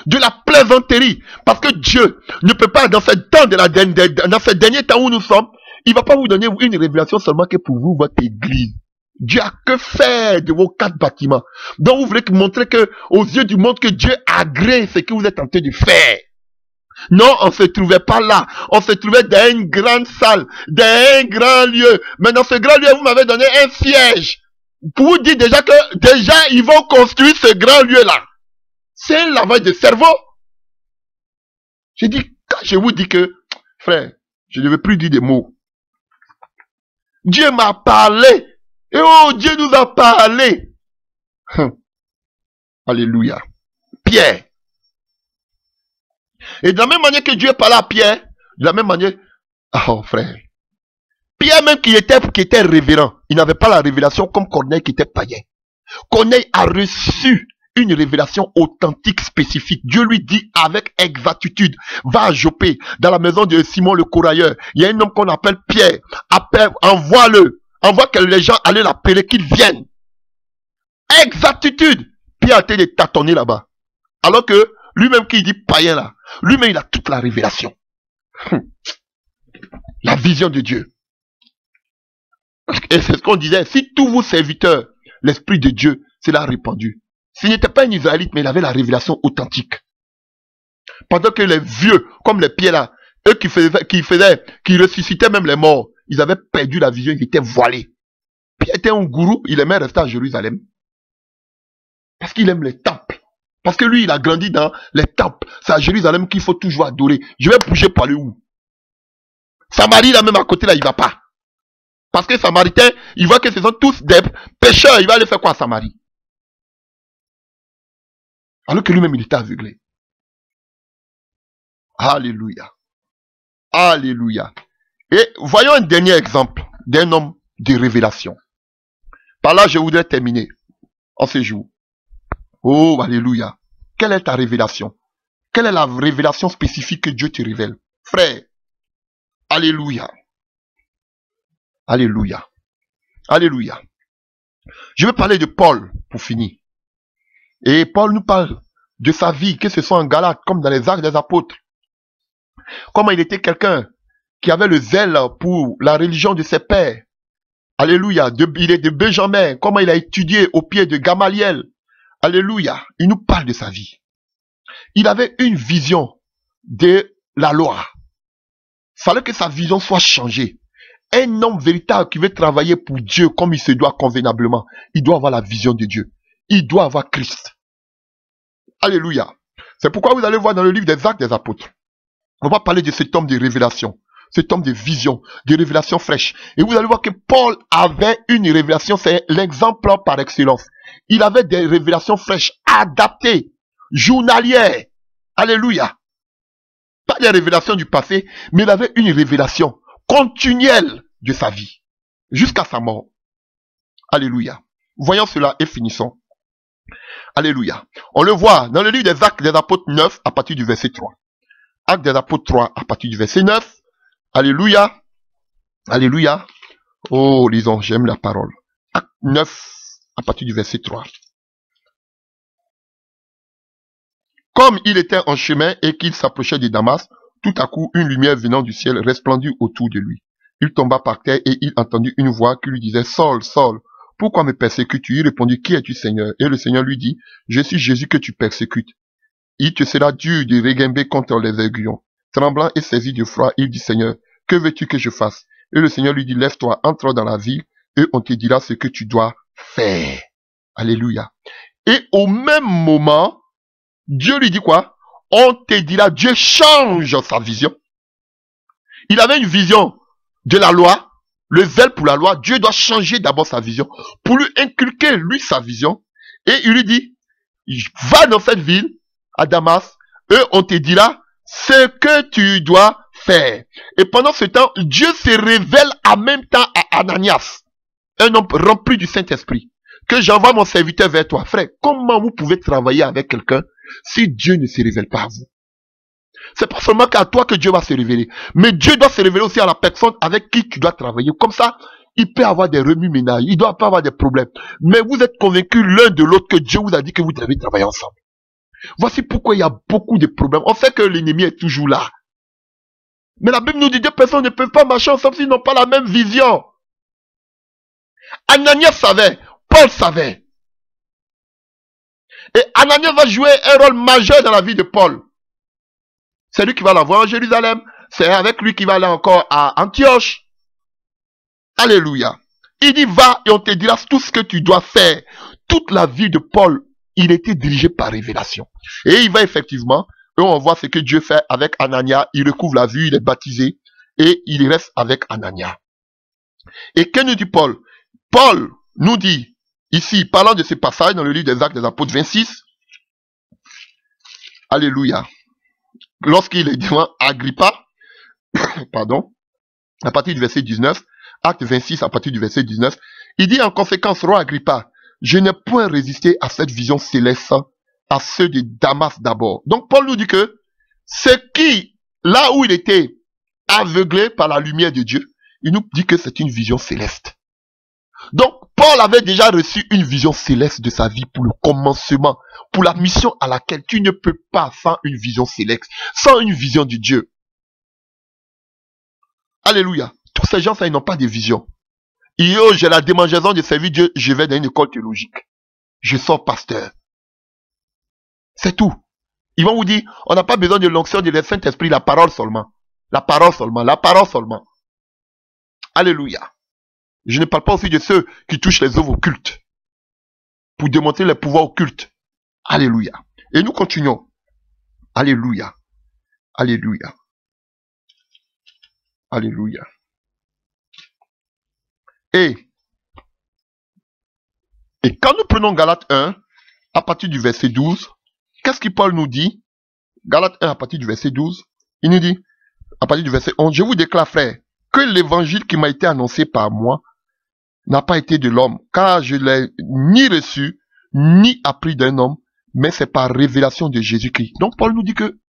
De la plaisanterie. Parce que Dieu ne peut pas, dans ce temps dans ce dernier temps où nous sommes, il va pas vous donner une révélation seulement que pour vous, votre église. Dieu a que faire de vos 4 bâtiments. Donc vous voulez montrer que, aux yeux du monde, que Dieu agrée ce que vous êtes en train de faire. Non, on se trouvait pas là. On se trouvait dans une grande salle, dans un grand lieu. Mais dans ce grand lieu, vous m'avez donné un siège. Pour vous dire déjà que, déjà, ils vont construire ce grand lieu-là. C'est un lavage de cerveau. Je vous dis que, frère, je ne veux plus dire des mots. Dieu m'a parlé. Et oh, Dieu nous a parlé. Alléluia. Pierre. Et de la même manière que Dieu parlait à Pierre, de la même manière, oh frère, Pierre même qui était révérend, il n'avait pas la révélation comme Corneille qui était païen. Corneille a reçu une révélation authentique, spécifique. Dieu lui dit avec exactitude, va à Jopé, dans la maison de Simon le courailleur. Il y a un homme qu'on appelle Pierre. Envoie-le. Envoie que les gens allaient l'appeler, qu'il vienne. Exactitude. Pierre a été de tâtonner là-bas. Alors que lui-même qui dit païen là, lui-même il a toute la révélation. La vision de Dieu. Et c'est ce qu'on disait, si tous vos serviteurs, l'Esprit de Dieu, c'est l'a répandu. S'il n'était pas un Israélite, mais il avait la révélation authentique. Pendant que les vieux, comme les Pierre là, eux qui ressuscitaient même les morts, ils avaient perdu la vision, ils étaient voilés. Pierre était un gourou, il aimait rester à Jérusalem. Parce qu'il aime les temples. Parce que lui, il a grandi dans les temples. C'est à Jérusalem qu'il faut toujours adorer. Je vais bouger pour aller où? Samarie, là même à côté, là, il va pas. Parce que Samaritains, il voit que ce sont tous des pécheurs. Il va aller faire quoi à Samarie? Alors que lui-même, il était aveuglé. Alléluia. Alléluia. Et voyons un dernier exemple d'un homme de révélation. Par là, je voudrais terminer en ce jour. Oh, alléluia. Quelle est ta révélation? Quelle est la révélation spécifique que Dieu te révèle? Frère, alléluia. Alléluia. Alléluia. Je vais parler de Paul pour finir. Et Paul nous parle de sa vie, que ce soit en Galate comme dans les Actes des Apôtres. Comment il était quelqu'un qui avait le zèle pour la religion de ses pères. Alléluia. Il est de Benjamin. Comment il a étudié au pied de Gamaliel. Alléluia. Il nous parle de sa vie. Il avait une vision de la loi. Il fallait que sa vision soit changée. Un homme véritable qui veut travailler pour Dieu comme il se doit convenablement, il doit avoir la vision de Dieu. Il doit avoir Christ. Alléluia. C'est pourquoi vous allez voir dans le livre des Actes des Apôtres. On va parler de cet homme de révélation, cet homme de vision, de révélation fraîche. Et vous allez voir que Paul avait une révélation, c'est l'exemple par excellence. Il avait des révélations fraîches, adaptées, journalières. Alléluia. Pas des révélations du passé, mais il avait une révélation continuelle de sa vie, jusqu'à sa mort. Alléluia. Voyons cela et finissons. Alléluia. On le voit dans le livre des Actes des Apôtres 9 à partir du verset 3. Actes des Apôtres 3 à partir du verset 9. Alléluia. Alléluia. Oh, lisons, j'aime la parole. Acte 9 à partir du verset 3. Comme il était en chemin et qu'il s'approchait de Damas, tout à coup, une lumière venant du ciel resplendit autour de lui. Il tomba par terre et il entendit une voix qui lui disait, « Saul, Saul, pourquoi me persécutes-tu » Il répondit, « Qui es-tu, Seigneur » Et le Seigneur lui dit, « Je suis Jésus que tu persécutes. Il te sera dur de reguimber contre les aiguillons. » Tremblant et saisi de froid, il dit, « Seigneur, que veux-tu que je fasse ?» Et le Seigneur lui dit, « Lève-toi, entre dans la ville, et on te dira ce que tu dois faire. » Alléluia. Et au même moment, Dieu lui dit quoi? On te dira, Dieu change sa vision. Il avait une vision de la loi, le zèle pour la loi. Dieu doit changer d'abord sa vision pour lui inculquer, lui, sa vision. Et il lui dit, va dans cette ville, à Damas, et on te dira ce que tu dois faire. Et pendant ce temps, Dieu se révèle en même temps à Ananias, un homme rempli du Saint-Esprit, que j'envoie mon serviteur vers toi. Frère, comment vous pouvez travailler avec quelqu'un si Dieu ne se révèle pas à vous? C'est pas seulement qu'à toi que Dieu va se révéler, mais Dieu doit se révéler aussi à la personne avec qui tu dois travailler. Comme ça, il peut avoir des remue-ménages, il doit pas avoir des problèmes. Mais vous êtes convaincus l'un de l'autre que Dieu vous a dit que vous devez travailler ensemble. Voici pourquoi il y a beaucoup de problèmes. On sait que l'ennemi est toujours là. Mais la Bible nous dit que deux personnes ne peuvent pas marcher ensemble s'ils n'ont pas la même vision. Ananias savait, Paul savait. Et Ananias va jouer un rôle majeur dans la vie de Paul. C'est lui qui va l'envoyer en Jérusalem. C'est avec lui qu'il va aller encore à Antioche. Alléluia. Il dit, va et on te dira tout ce que tu dois faire. Toute la vie de Paul, il était dirigé par révélation. Et il va effectivement, et on voit ce que Dieu fait avec Ananias. Il recouvre la vue, il est baptisé. Et il reste avec Ananias. Et que nous dit Paul? Paul nous dit, ici, parlant de ce passage dans le livre des Actes des Apôtres 26. Alléluia. Lorsqu'il est devant Agrippa, pardon, à partir du verset 19, Acte 26 à partir du verset 19, il dit en conséquence, roi Agrippa, je n'ai point résisté à cette vision céleste, à ceux de Damas d'abord. Donc Paul nous dit que ce qui, là où il était aveuglé par la lumière de Dieu, il nous dit que c'est une vision céleste. Donc Paul avait déjà reçu une vision céleste de sa vie pour le commencement, pour la mission à laquelle tu ne peux pas sans une vision céleste, sans une vision de Dieu. Alléluia. Tous ces gens, ça, ils n'ont pas de vision. Et oh, j'ai la démangeaison de servir Dieu, je vais dans une école théologique. Je sors pasteur. C'est tout. Ils vont vous dire, on n'a pas besoin de l'onction de le Saint-Esprit, la parole seulement. La parole seulement, la parole seulement. Alléluia. Je ne parle pas aussi de ceux qui touchent les œuvres occultes pour démontrer les pouvoirs occultes. Alléluia. Et nous continuons. Alléluia. Alléluia. Alléluia. Et quand nous prenons Galates 1, à partir du verset 12, qu'est-ce que Paul nous dit? Galates 1, à partir du verset 12, il nous dit, à partir du verset 11, je vous déclare, frère, que l'évangile qui m'a été annoncé par moi n'a pas été de l'homme, car je l'ai ni reçu, ni appris d'un homme, mais c'est par révélation de Jésus-Christ. Donc Paul nous dit que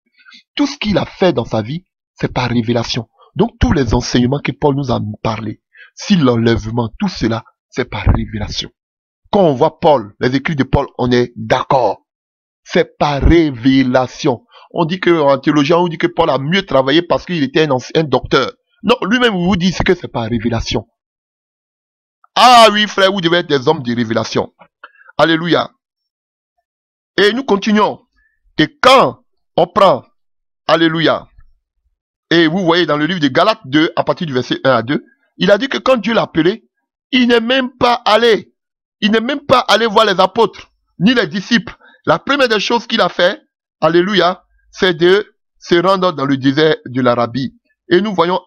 tout ce qu'il a fait dans sa vie, c'est par révélation. Donc tous les enseignements que Paul nous a parlé, si l'enlèvement, tout cela, c'est par révélation. Quand on voit Paul, les écrits de Paul, on est d'accord. C'est par révélation. On dit que, en théologie, on dit que Paul a mieux travaillé parce qu'il était un docteur. Non, lui-même vous dit que c'est par révélation. Ah oui, frère, vous devez être des hommes de révélation. Alléluia. Et nous continuons. Et quand on prend, alléluia, et vous voyez dans le livre de Galates 2, à partir du verset 1 à 2, Il a dit que quand Dieu l'a appelé, il n'est même pas allé. Il n'est même pas allé voir les apôtres, ni les disciples. La première des choses qu'il a fait, alléluia, c'est de se rendre dans le désert de l'Arabie. Et nous voyons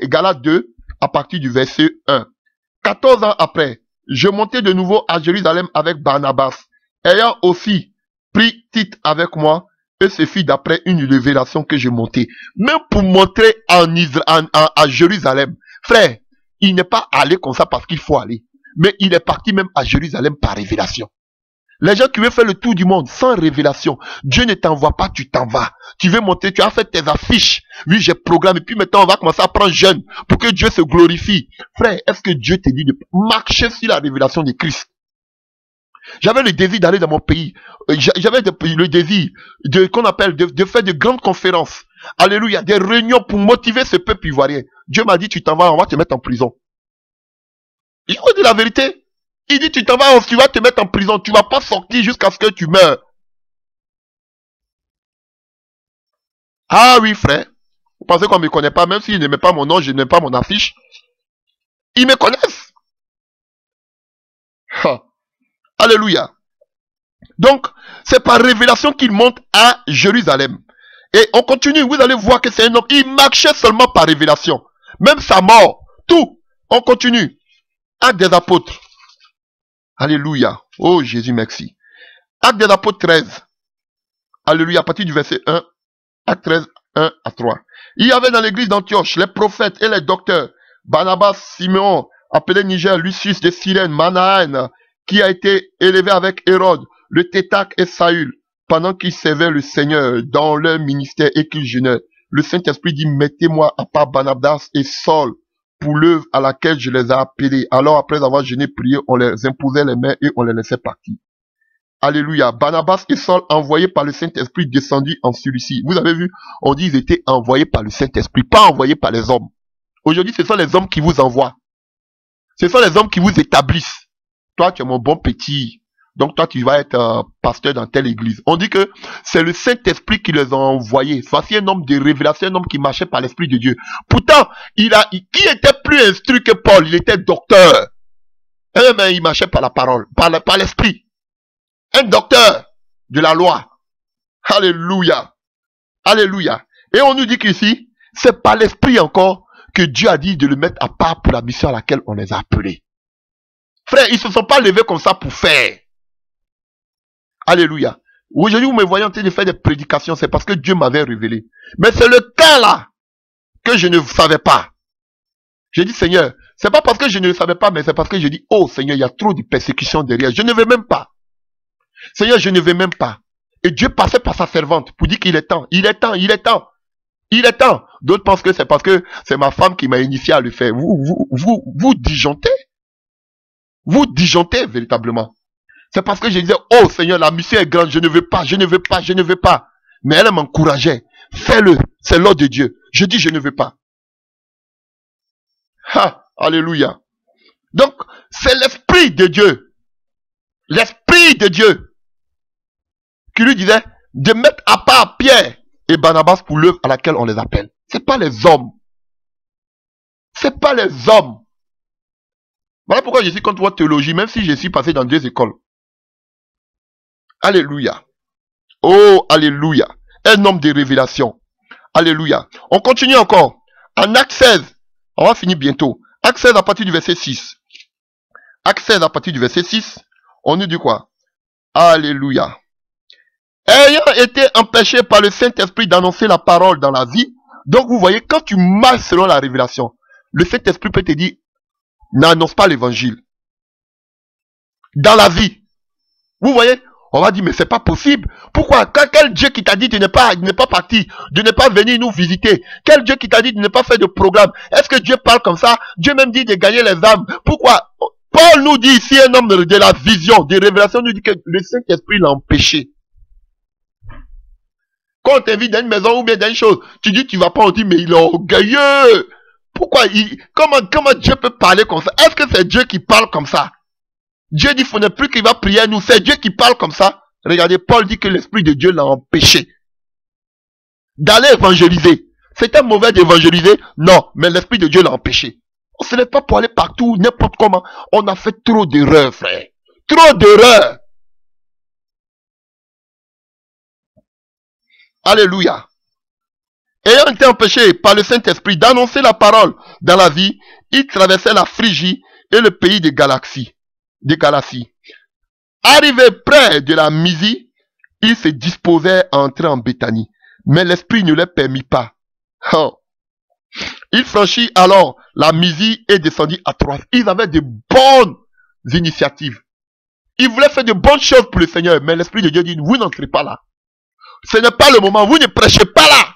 Galates 2, à partir du verset 1. 14 ans après, je montai de nouveau à Jérusalem avec Barnabas, ayant aussi pris Tite avec moi, et ce fut d'après une révélation que je montai. Même pour montrer à Jérusalem, frère, il n'est pas allé comme ça parce qu'il faut aller, mais il est parti même à Jérusalem par révélation. Les gens qui veulent faire le tour du monde sans révélation, Dieu ne t'envoie pas, tu t'en vas. Tu veux monter, tu as fait tes affiches. Oui, j'ai programmé, et puis maintenant on va commencer à prendre jeune pour que Dieu se glorifie. Frère, est-ce que Dieu te dit de marcher sur la révélation de Christ? J'avais le désir d'aller dans mon pays. J'avais le désir qu'on appelle de faire de grandes conférences. Alléluia, des réunions pour motiver ce peuple ivoirien. Dieu m'a dit, tu t'en vas, on va te mettre en prison. Il faut dire la vérité. Il dit, tu t'en vas, tu vas te mettre en prison. Tu vas pas sortir jusqu'à ce que tu meurs. Ah oui, frère. Vous pensez qu'on me connaît pas, même s'ils n'aiment pas mon nom, je n'aime pas mon affiche. Ils me connaissent. Ha. Alléluia. Donc, c'est par révélation qu'il monte à Jérusalem. Et on continue, vous allez voir que c'est un homme, il marchait seulement par révélation. Même sa mort, tout. On continue. Actes des apôtres. Alléluia. Oh Jésus, merci. Actes des apôtres 13. Alléluia, à partir du verset 1. Actes 13, 1 à 3. Il y avait dans l'église d'Antioche les prophètes et les docteurs. Barnabas, Simeon, appelé Niger, Lucius de Cyrène, Manaen, qui a été élevé avec Hérode, le Tétaque et Saül, pendant qu'ils servaient le Seigneur dans leur ministère et qu'ils jeûnaient. Le Saint-Esprit dit, mettez-moi à part Barnabas et Saul pour l'œuvre à laquelle je les ai appelés. Alors après avoir jeûné, prié, on les imposait les mains et on les laissait partir. Alléluia. Barnabas et Saul, envoyés par le Saint-Esprit, descendus en Cilicie. Vous avez vu, on dit qu'ils étaient envoyés par le Saint-Esprit, pas envoyés par les hommes. Aujourd'hui, ce sont les hommes qui vous envoient. Ce sont les hommes qui vous établissent. Toi, tu es mon bon petit. Donc toi, tu vas être pasteur dans telle église. On dit que c'est le Saint-Esprit qui les a envoyés. Voici un homme de révélation, un homme qui marchait par l'Esprit de Dieu. Pourtant, qui était plus instruit que Paul? Il était docteur. Mais il marchait par la parole, par l'Esprit. Un docteur de la loi. Alléluia. Alléluia. Et on nous dit qu'ici, c'est par l'Esprit encore que Dieu a dit de le mettre à part pour la mission à laquelle on les a appelés. Frère, ils ne se sont pas levés comme ça pour faire. Alléluia. Aujourd'hui, vous me voyez en train de faire des prédications, c'est parce que Dieu m'avait révélé. Mais c'est le cas là que je ne savais pas. J'ai dit, Seigneur, c'est pas parce que je ne le savais pas, mais c'est parce que j'ai dit, oh Seigneur, il y a trop de persécutions derrière. Je ne veux même pas. Seigneur, je ne veux même pas. Et Dieu passait par sa servante pour dire qu'il est temps. Il est temps, il est temps. Il est temps. D'autres pensent que c'est parce que c'est ma femme qui m'a initié à le faire. Vous disjonctez. Vous disjonctez véritablement. C'est parce que je disais, oh Seigneur, la mission est grande, je ne veux pas, je ne veux pas, je ne veux pas. Mais elle m'encourageait. Fais-le, c'est l'ordre de Dieu. Je dis, je ne veux pas. Ha, alléluia. Donc, c'est l'Esprit de Dieu. L'Esprit de Dieu qui lui disait de mettre à part Pierre et Barnabas pour l'œuvre à laquelle on les appelle. C'est pas les hommes. C'est pas les hommes. Voilà pourquoi je suis contre votre théologie, même si je suis passé dans 2 écoles. Alléluia. Oh, alléluia. Un homme de révélation. Alléluia. On continue encore. En Acte 16, on va finir bientôt. Acte 16 à partir du verset 6. Acte 16 à partir du verset 6, on nous dit quoi? Alléluia. Ayant été empêché par le Saint-Esprit d'annoncer la parole dans la vie. Donc vous voyez, quand tu marches selon la révélation, le Saint-Esprit peut te dire, n'annonce pas l'évangile. Dans la vie. Vous voyez, on va dire, mais c'est pas possible. Pourquoi? Quel Dieu qui t'a dit de ne pas partir, de ne pas venir nous visiter? Quel Dieu qui t'a dit de ne pas faire de programme? Est-ce que Dieu parle comme ça? Dieu même dit de gagner les âmes. Pourquoi? Paul nous dit ici, un homme de la vision, de révélation, nous dit que le Saint-Esprit l'a empêché. Quand on t'invite dans une maison ou bien dans une chose, tu dis tu vas pas, on dit mais il est orgueilleux. Pourquoi comment Dieu peut parler comme ça? Est-ce que c'est Dieu qui parle comme ça? Dieu dit, il ne faut plus qu'il va prier à nous. C'est Dieu qui parle comme ça. Regardez, Paul dit que l'Esprit de Dieu l'a empêché d'aller évangéliser. C'était mauvais d'évangéliser? Non, mais l'Esprit de Dieu l'a empêché. Ce n'est pas pour aller partout, n'importe comment. On a fait trop d'erreurs, frère. Trop d'erreurs. Alléluia. Ayant été empêché par le Saint-Esprit d'annoncer la parole dans la vie, il traversait la Phrygie et le pays des Galaties. Arrivé près de la Mysie, il se disposait à entrer en Béthanie. Mais l'Esprit ne le permit pas. Oh. Il franchit alors la Mysie et descendit à Troas. Ils avaient de bonnes initiatives. Ils voulaient faire de bonnes choses pour le Seigneur. Mais l'Esprit de Dieu dit, vous n'entrez pas là. Ce n'est pas le moment. Vous ne prêchez pas là.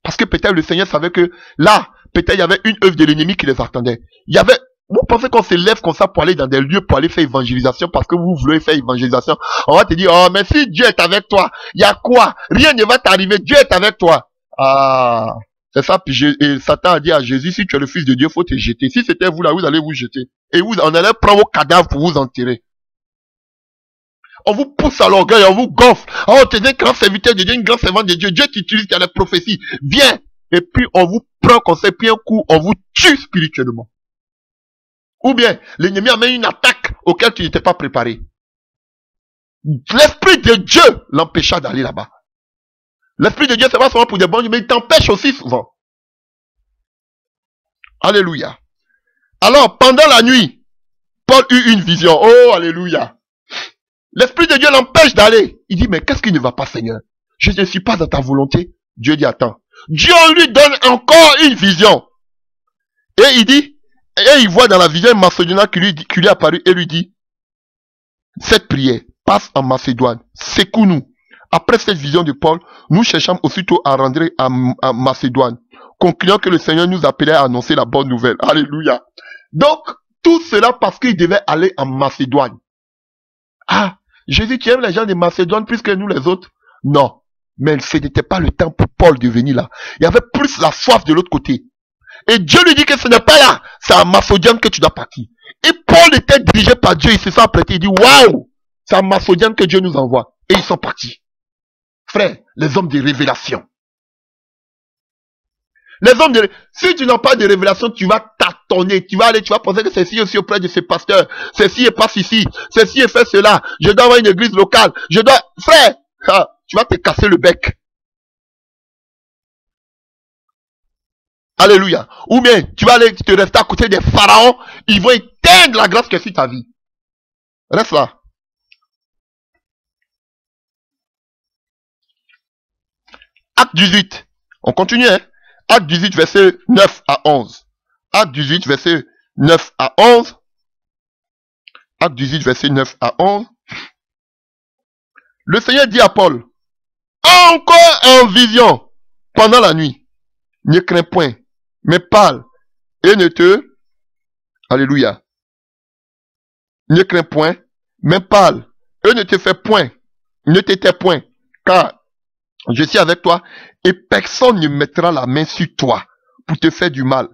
Parce que peut-être le Seigneur savait que là, peut-être il y avait une œuvre de l'ennemi qui les attendait. Il y avait... Vous pensez qu'on se lève comme ça pour aller dans des lieux, pour aller faire évangélisation, parce que vous voulez faire évangélisation. On va te dire, oh, mais si Dieu est avec toi, il y a quoi? Rien ne va t'arriver, Dieu est avec toi. Ah, c'est ça. Puis et Satan a dit à Jésus, si tu es le fils de Dieu, il faut te jeter. Si c'était vous là, vous allez vous jeter. Et on allait prendre vos cadavres pour vous enterrer. On vous pousse à l'orgueil, on vous gonfle. Oh, tu es un grand serviteur de Dieu, une grande servante de Dieu. Dieu t'utilise, tu as la prophétie. Viens. Et puis, on vous prend comme ça, puis un coup, on vous tue spirituellement. Ou bien, l'ennemi amène une attaque auquel tu n'étais pas préparé. L'Esprit de Dieu l'empêcha d'aller là-bas. L'Esprit de Dieu, c'est pas seulement pour des bons, mais il t'empêche aussi souvent. Alléluia. Alors, pendant la nuit, Paul eut une vision. Oh, alléluia. L'Esprit de Dieu l'empêche d'aller. Il dit, mais qu'est-ce qui ne va pas, Seigneur? Je ne suis pas dans ta volonté. Dieu dit, attends. Dieu lui donne encore une vision. Et il dit, et il voit dans la vision un Macédonien qui lui est apparu et lui dit, cette prière passe en Macédoine, secoue-nous. Après cette vision de Paul, nous cherchons aussitôt à rentrer à Macédoine, concluant que le Seigneur nous appelait à annoncer la bonne nouvelle. Alléluia. Donc, tout cela parce qu'il devait aller en Macédoine. Ah, Jésus, tu aimes les gens de Macédoine plus que nous les autres? Non. Mais ce n'était pas le temps pour Paul de venir là. Il y avait plus la soif de l'autre côté. Et Dieu lui dit que ce n'est pas là. C'est à Macédoine que tu dois partir. Et Paul était dirigé par Dieu. Il se sent apprêté. Il dit, waouh, c'est à Macédoine que Dieu nous envoie. Et ils sont partis. Frère, les hommes de révélation. Les hommes de... Si tu n'as pas de révélation, tu vas tâtonner. Tu vas aller, tu vas penser que ceci aussi auprès de ce pasteur. Ceci est passe ici. Ceci est fait cela. Je dois avoir une église locale. Je dois... Frère, tu vas te casser le bec. Alléluia. Ou bien, tu vas aller te rester à côté des pharaons. Ils vont éteindre la grâce que c'est ta vie. Reste là. Acte 18. On continue, hein. Acte 18, verset 9 à 11. Acte 18, verset 9 à 11. Acte 18, verset 9 à 11. Le Seigneur dit à Paul, encore en vision, pendant la nuit, ne crains point, mais parle, et ne te... Alléluia. Ne crains point, mais parle, et ne te fais point, ne t'étais point, car je suis avec toi, et personne ne mettra la main sur toi pour te faire du mal.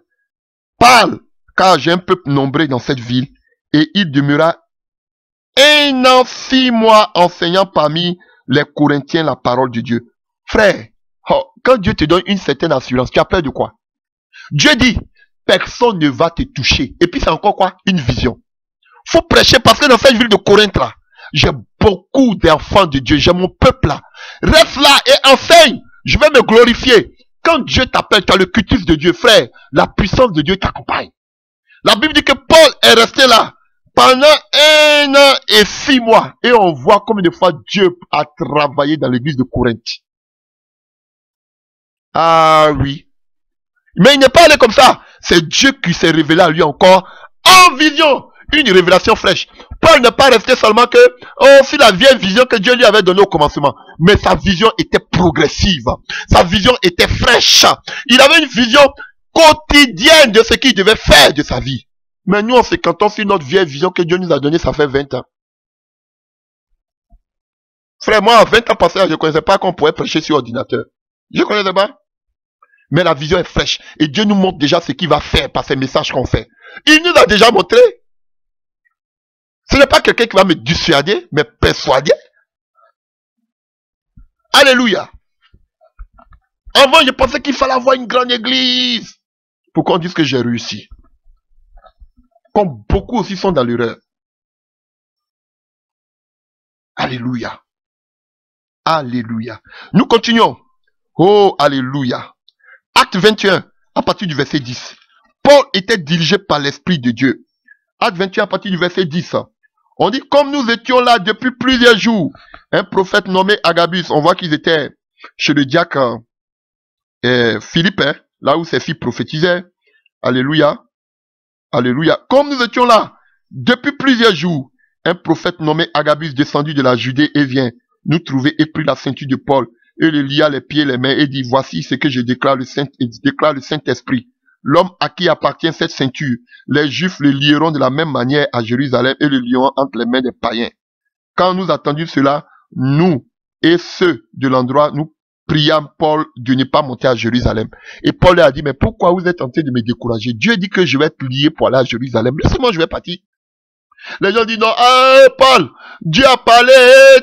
Parle, car j'ai un peuple nombreux dans cette ville, et il demeura 1 an, 6 mois enseignant parmi les Corinthiens la parole de Dieu. Frère, quand Dieu te donne une certaine assurance, tu as peur de quoi? Dieu dit, personne ne va te toucher. Et puis c'est encore quoi? Une vision. Faut prêcher parce que dans cette ville de Corinthe là, j'ai beaucoup d'enfants de Dieu, j'ai mon peuple là. Reste là et enseigne. Je vais me glorifier. Quand Dieu t'appelle, tu as le cultus de Dieu, frère. La puissance de Dieu t'accompagne. La Bible dit que Paul est resté là pendant 1 an et 6 mois. Et on voit combien de fois Dieu a travaillé dans l'église de Corinthe. Ah oui. Mais il n'est pas allé comme ça. C'est Dieu qui s'est révélé à lui encore en vision. Une révélation fraîche. Paul n'est pas resté seulement que, oh, si la vieille vision que Dieu lui avait donnée au commencement. Mais sa vision était progressive. Sa vision était fraîche. Il avait une vision quotidienne de ce qu'il devait faire de sa vie. Mais nous, on se cantons sur notre vieille vision que Dieu nous a donnée, ça fait 20 ans. Frère, moi, à 20 ans passés, je ne connaissais pas qu'on pouvait prêcher sur ordinateur. Je ne connaissais pas. Mais la vision est fraîche. Et Dieu nous montre déjà ce qu'il va faire par ces messages qu'on fait. Il nous a déjà montré. Ce n'est pas quelqu'un qui va me dissuader, mais persuader. Alléluia. Avant, je pensais qu'il fallait avoir une grande église pour qu'on dise que j'ai réussi. Comme beaucoup aussi sont dans l'erreur. Alléluia. Alléluia. Nous continuons. Oh, alléluia. Acte 21, à partir du verset 10. Paul était dirigé par l'Esprit de Dieu. Acte 21, à partir du verset 10. On dit, comme nous étions là depuis plusieurs jours, un prophète nommé Agabus, on voit qu'ils étaient chez le diacre Philippe, hein, là où ses filles prophétisaient. Alléluia. Alléluia. Comme nous étions là depuis plusieurs jours, un prophète nommé Agabus descendu de la Judée et vient nous trouver et prit la ceinture de Paul et le lia les pieds et les mains et dit, voici ce que je déclare le Saint-Esprit. L'homme à qui appartient cette ceinture, les Juifs le lieront de la même manière à Jérusalem et le lieront entre les mains des païens. Quand nous attendions cela, nous et ceux de l'endroit, nous priâmes Paul de ne pas monter à Jérusalem. Et Paul leur a dit, mais pourquoi vous êtes en train de me décourager? Dieu dit que je vais être lié pour aller à Jérusalem. Laissez-moi, je vais partir. Les gens disent non, Paul, Dieu a parlé,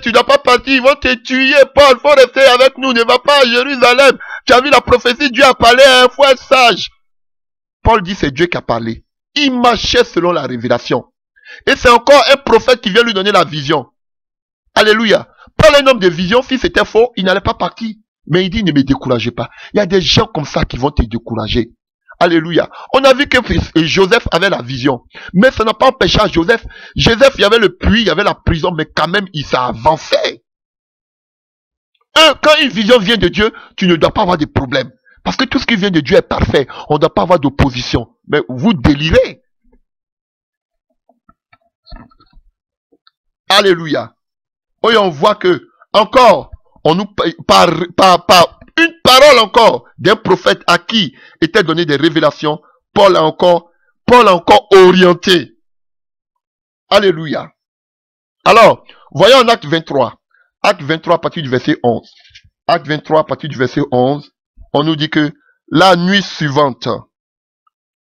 tu ne dois pas partir, ils vont te tuer, Paul, faut rester avec nous, ne va pas à Jérusalem. Tu as vu la prophétie, Dieu a parlé, faut être sage. Paul dit c'est Dieu qui a parlé. Il marchait selon la révélation. Et c'est encore un prophète qui vient lui donner la vision. Alléluia. Paul est un homme de vision, si c'était faux, il n'allait pas partir. Mais il dit ne me découragez pas. Il y a des gens comme ça qui vont te décourager. Alléluia. On a vu que Joseph avait la vision. Mais ça n'a pas empêché à Joseph. Joseph, il y avait le puits, il y avait la prison, mais quand même, il s'est avancé. Quand une vision vient de Dieu, tu ne dois pas avoir de problème. Parce que tout ce qui vient de Dieu est parfait. On ne doit pas avoir d'opposition. Mais vous délirez. Alléluia. Oui, on voit que, encore, on nous par une parole encore d'un prophète à qui étaient données des révélations, Paul a encore orienté. Alléluia. Alors, voyons en acte 23. Acte 23 à partir du verset 11. Acte 23 à partir du verset 11. On nous dit que la nuit suivante,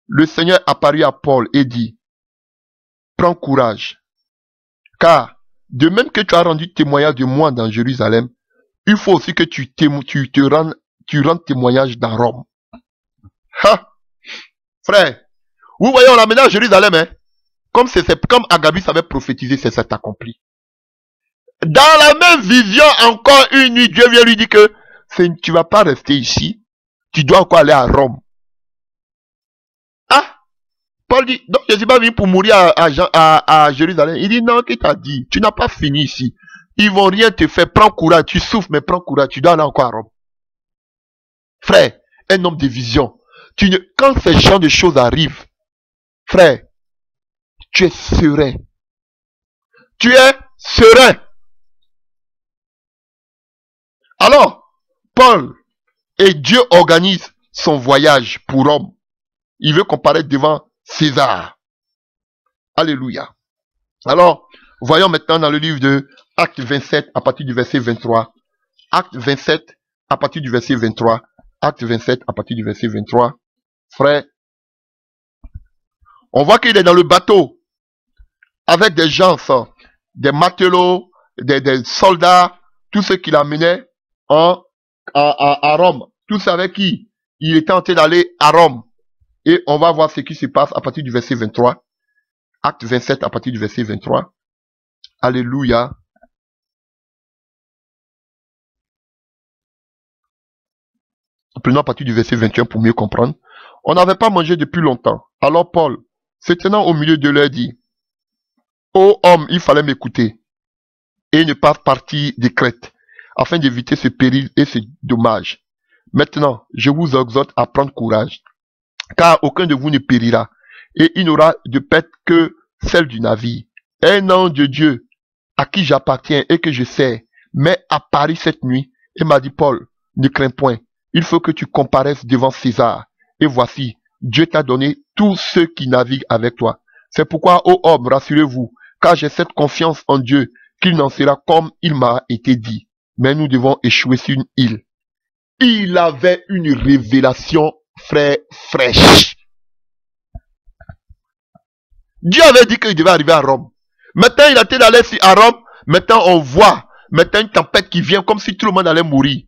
le Seigneur apparut à Paul et dit, prends courage, car de même que tu as rendu témoignage de moi dans Jérusalem, il faut aussi que tu rendes témoignage dans Rome. Ha! Frère, vous voyez, on l'a mené à Jérusalem, hein? Comme Agabus avait prophétisé, c'est ça accompli. Dans la même vision, encore une nuit, Dieu vient lui dire que tu vas pas rester ici, tu dois encore aller à Rome. Ah! Paul dit, donc je ne suis pas venu pour mourir à Jérusalem. Il dit, non, qui t'a dit? Tu n'as pas fini ici. Ils vont rien te faire. Prends courage. Tu souffres, mais prends courage. Tu dois aller encore à Rome. Frère, un homme de vision. Quand ces genre de choses arrivent, frère, tu es serein. Tu es serein. Alors, Paul et Dieu organise son voyage pour Rome. Il veut comparaître devant César. Alléluia. Alors, voyons maintenant dans le livre de Acte 27 à partir du verset 23. Acte 27 à partir du verset 23. Acte 27 à partir du verset 23. Frère, on voit qu'il est dans le bateau avec des gens, des matelots, des soldats, tous ceux qui l'amenaient à Rome. Tous avec qui il était en train d'aller à Rome. Et on va voir ce qui se passe à partir du verset 23. Acte 27 à partir du verset 23. Alléluia. Prenons à partir du verset 21 pour mieux comprendre. On n'avait pas mangé depuis longtemps. Alors Paul, se tenant au milieu de leur dit, ô homme, il fallait m'écouter et ne pas partir de Crète, afin d'éviter ce péril et ce dommage. Maintenant, je vous exhorte à prendre courage, car aucun de vous ne périra, et il n'aura de perte que celle du navire. Un ange de Dieu, à qui j'appartiens et que je sais, m'est apparu cette nuit, et m'a dit, Paul, ne crains point, il faut que tu comparaisses devant César. Et voici, Dieu t'a donné tous ceux qui naviguent avec toi. C'est pourquoi, ô homme, rassurez-vous, car j'ai cette confiance en Dieu, qu'il n'en sera comme il m'a été dit. Mais nous devons échouer sur une île. Il avait une révélation, frère, fraîche. Dieu avait dit qu'il devait arriver à Rome. Maintenant, il a été allé à Rome. Maintenant, on voit. Maintenant, une tempête qui vient comme si tout le monde allait mourir.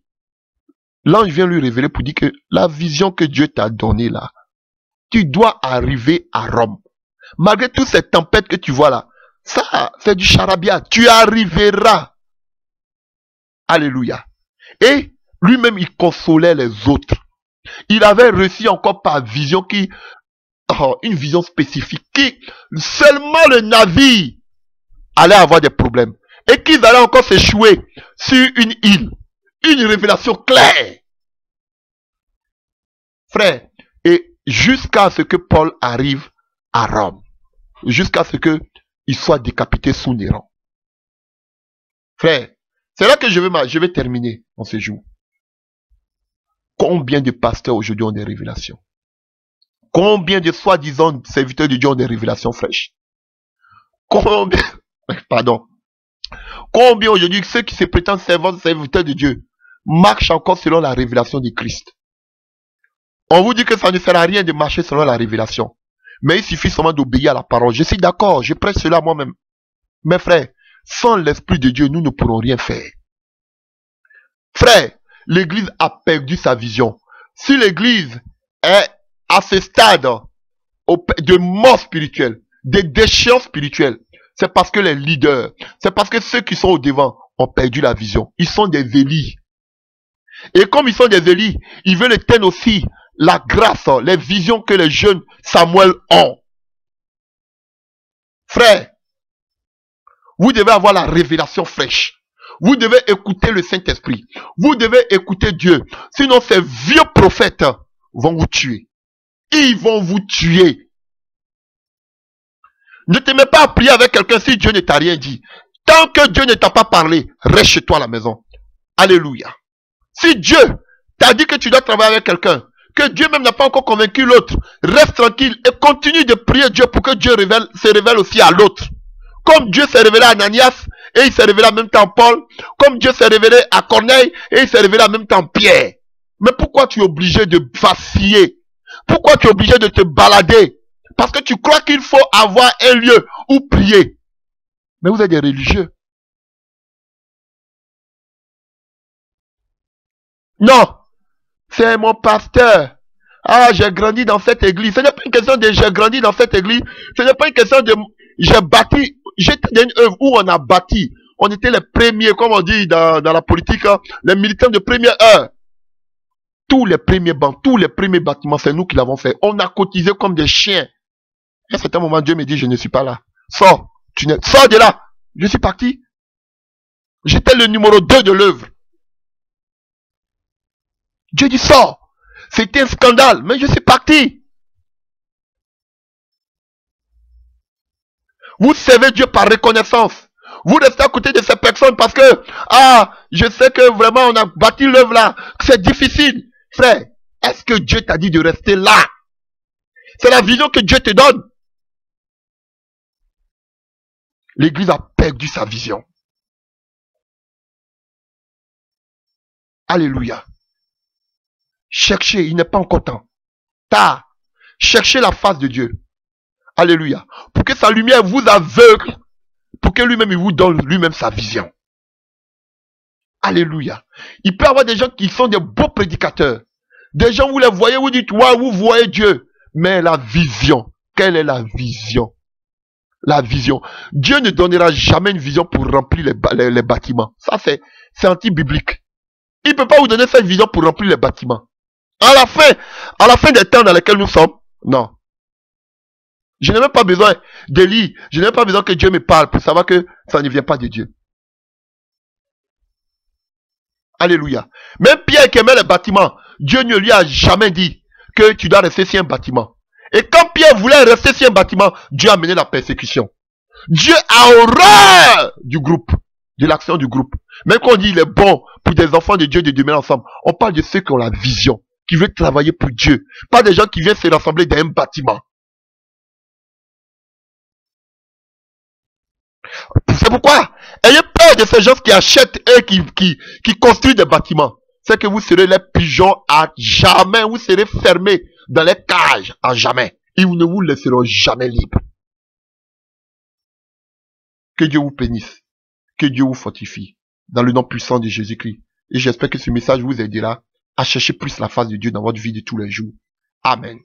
L'ange vient lui révéler pour dire que la vision que Dieu t'a donnée là, tu dois arriver à Rome. Malgré toutes ces tempêtes que tu vois là, ça, c'est du charabia. Tu arriveras. Alléluia. Et lui-même, il consolait les autres. Il avait reçu encore par vision une vision spécifique, qui seulement le navire allait avoir des problèmes. Et qu'ils allaient encore s'échouer sur une île. Une révélation claire. Frère, et jusqu'à ce que Paul arrive à Rome. Jusqu'à ce qu'il soit décapité sous Néron. Frère, c'est là que je vais terminer en ce jour. Combien de pasteurs aujourd'hui ont des révélations? Combien de soi-disant serviteurs de Dieu ont des révélations fraîches? Combien aujourd'hui ceux qui se prétendent serviteurs de Dieu marchent encore selon la révélation de Christ? On vous dit que ça ne sert à rien de marcher selon la révélation. Mais il suffit seulement d'obéir à la parole. Je suis d'accord, je prêche cela moi-même. Mais frère, sans l'Esprit de Dieu, nous ne pourrons rien faire. Frère, l'Église a perdu sa vision. Si l'Église est à ce stade de mort spirituelle, de déchéance spirituelle, c'est parce que les leaders, c'est parce que ceux qui sont au devant ont perdu la vision. Ils sont des Élis. Et comme ils sont des Élis, ils veulent éteindre aussi la grâce, les visions que les jeunes Samuel ont. Frère, vous devez avoir la révélation fraîche. Vous devez écouter le Saint-Esprit. Vous devez écouter Dieu. Sinon, ces vieux prophètes vont vous tuer. Ils vont vous tuer. Ne te mets pas à prier avec quelqu'un si Dieu ne t'a rien dit. Tant que Dieu ne t'a pas parlé, reste chez toi à la maison. Alléluia. Si Dieu t'a dit que tu dois travailler avec quelqu'un, que Dieu même n'a pas encore convaincu l'autre, reste tranquille et continue de prier Dieu pour que Dieu se révèle aussi à l'autre. Comme Dieu s'est révélé à Ananias, et il s'est révélé en même temps à Paul, comme Dieu s'est révélé à Corneille, et il s'est révélé en même temps à Pierre. Mais pourquoi tu es obligé de vaciller? Pourquoi tu es obligé de te balader? Parce que tu crois qu'il faut avoir un lieu où prier. Mais vous êtes des religieux. Non, c'est mon pasteur. Ah, j'ai grandi dans cette église. Ce n'est pas une question de j'ai grandi dans cette église. Ce n'est pas une question de j'ai bâti. J'étais dans une œuvre où on a bâti. On était les premiers, comme on dit dans la politique, hein, les militants de première heure. Tous les premiers bancs, tous les premiers bâtiments, c'est nous qui l'avons fait. On a cotisé comme des chiens. À un certain moment, Dieu me dit, je ne suis pas là. Sors, sors de là. Je suis parti. J'étais le numéro 2 de l'œuvre. Dieu dit, sors. C'était un scandale, mais je suis parti. Vous servez Dieu par reconnaissance. Vous restez à côté de ces personnes parce que, je sais que vraiment on a bâti l'œuvre là. C'est difficile. Frère, est-ce que Dieu t'a dit de rester là? C'est la vision que Dieu te donne. L'église a perdu sa vision. Alléluia. Cherchez, il n'est pas encore temps. Tard. Cherchez la face de Dieu. Alléluia. Pour que sa lumière vous aveugle. Pour que lui-même, il vous donne lui-même sa vision. Alléluia. Il peut y avoir des gens qui sont des beaux prédicateurs. Des gens, vous les voyez, vous dites, ouais, vous voyez Dieu. Mais la vision. Quelle est la vision? La vision. Dieu ne donnera jamais une vision pour remplir les bâtiments. Ça, c'est anti-biblique. Il ne peut pas vous donner cette vision pour remplir les bâtiments. À la fin des temps dans lesquels nous sommes, non. Je n'ai même pas besoin d'Élie. Je n'ai même pas besoin que Dieu me parle pour savoir que ça ne vient pas de Dieu. Alléluia. Même Pierre qui aimait les bâtiments, Dieu ne lui a jamais dit que tu dois rester sur un bâtiment. Et quand Pierre voulait rester sur un bâtiment, Dieu a mené la persécution. Dieu a horreur du groupe, de l'action du groupe. Même quand on dit il est bon pour des enfants de Dieu de demeurer ensemble, on parle de ceux qui ont la vision, qui veulent travailler pour Dieu. Pas des gens qui viennent se rassembler dans un bâtiment. C'est pourquoi, ayez peur de ces gens qui achètent et qui construisent des bâtiments. C'est que vous serez les pigeons à jamais. Vous serez fermés dans les cages à jamais. Ils ne vous laisseront jamais libres. Que Dieu vous bénisse. Que Dieu vous fortifie. Dans le nom puissant de Jésus-Christ. Et j'espère que ce message vous aidera à chercher plus la face de Dieu dans votre vie de tous les jours. Amen.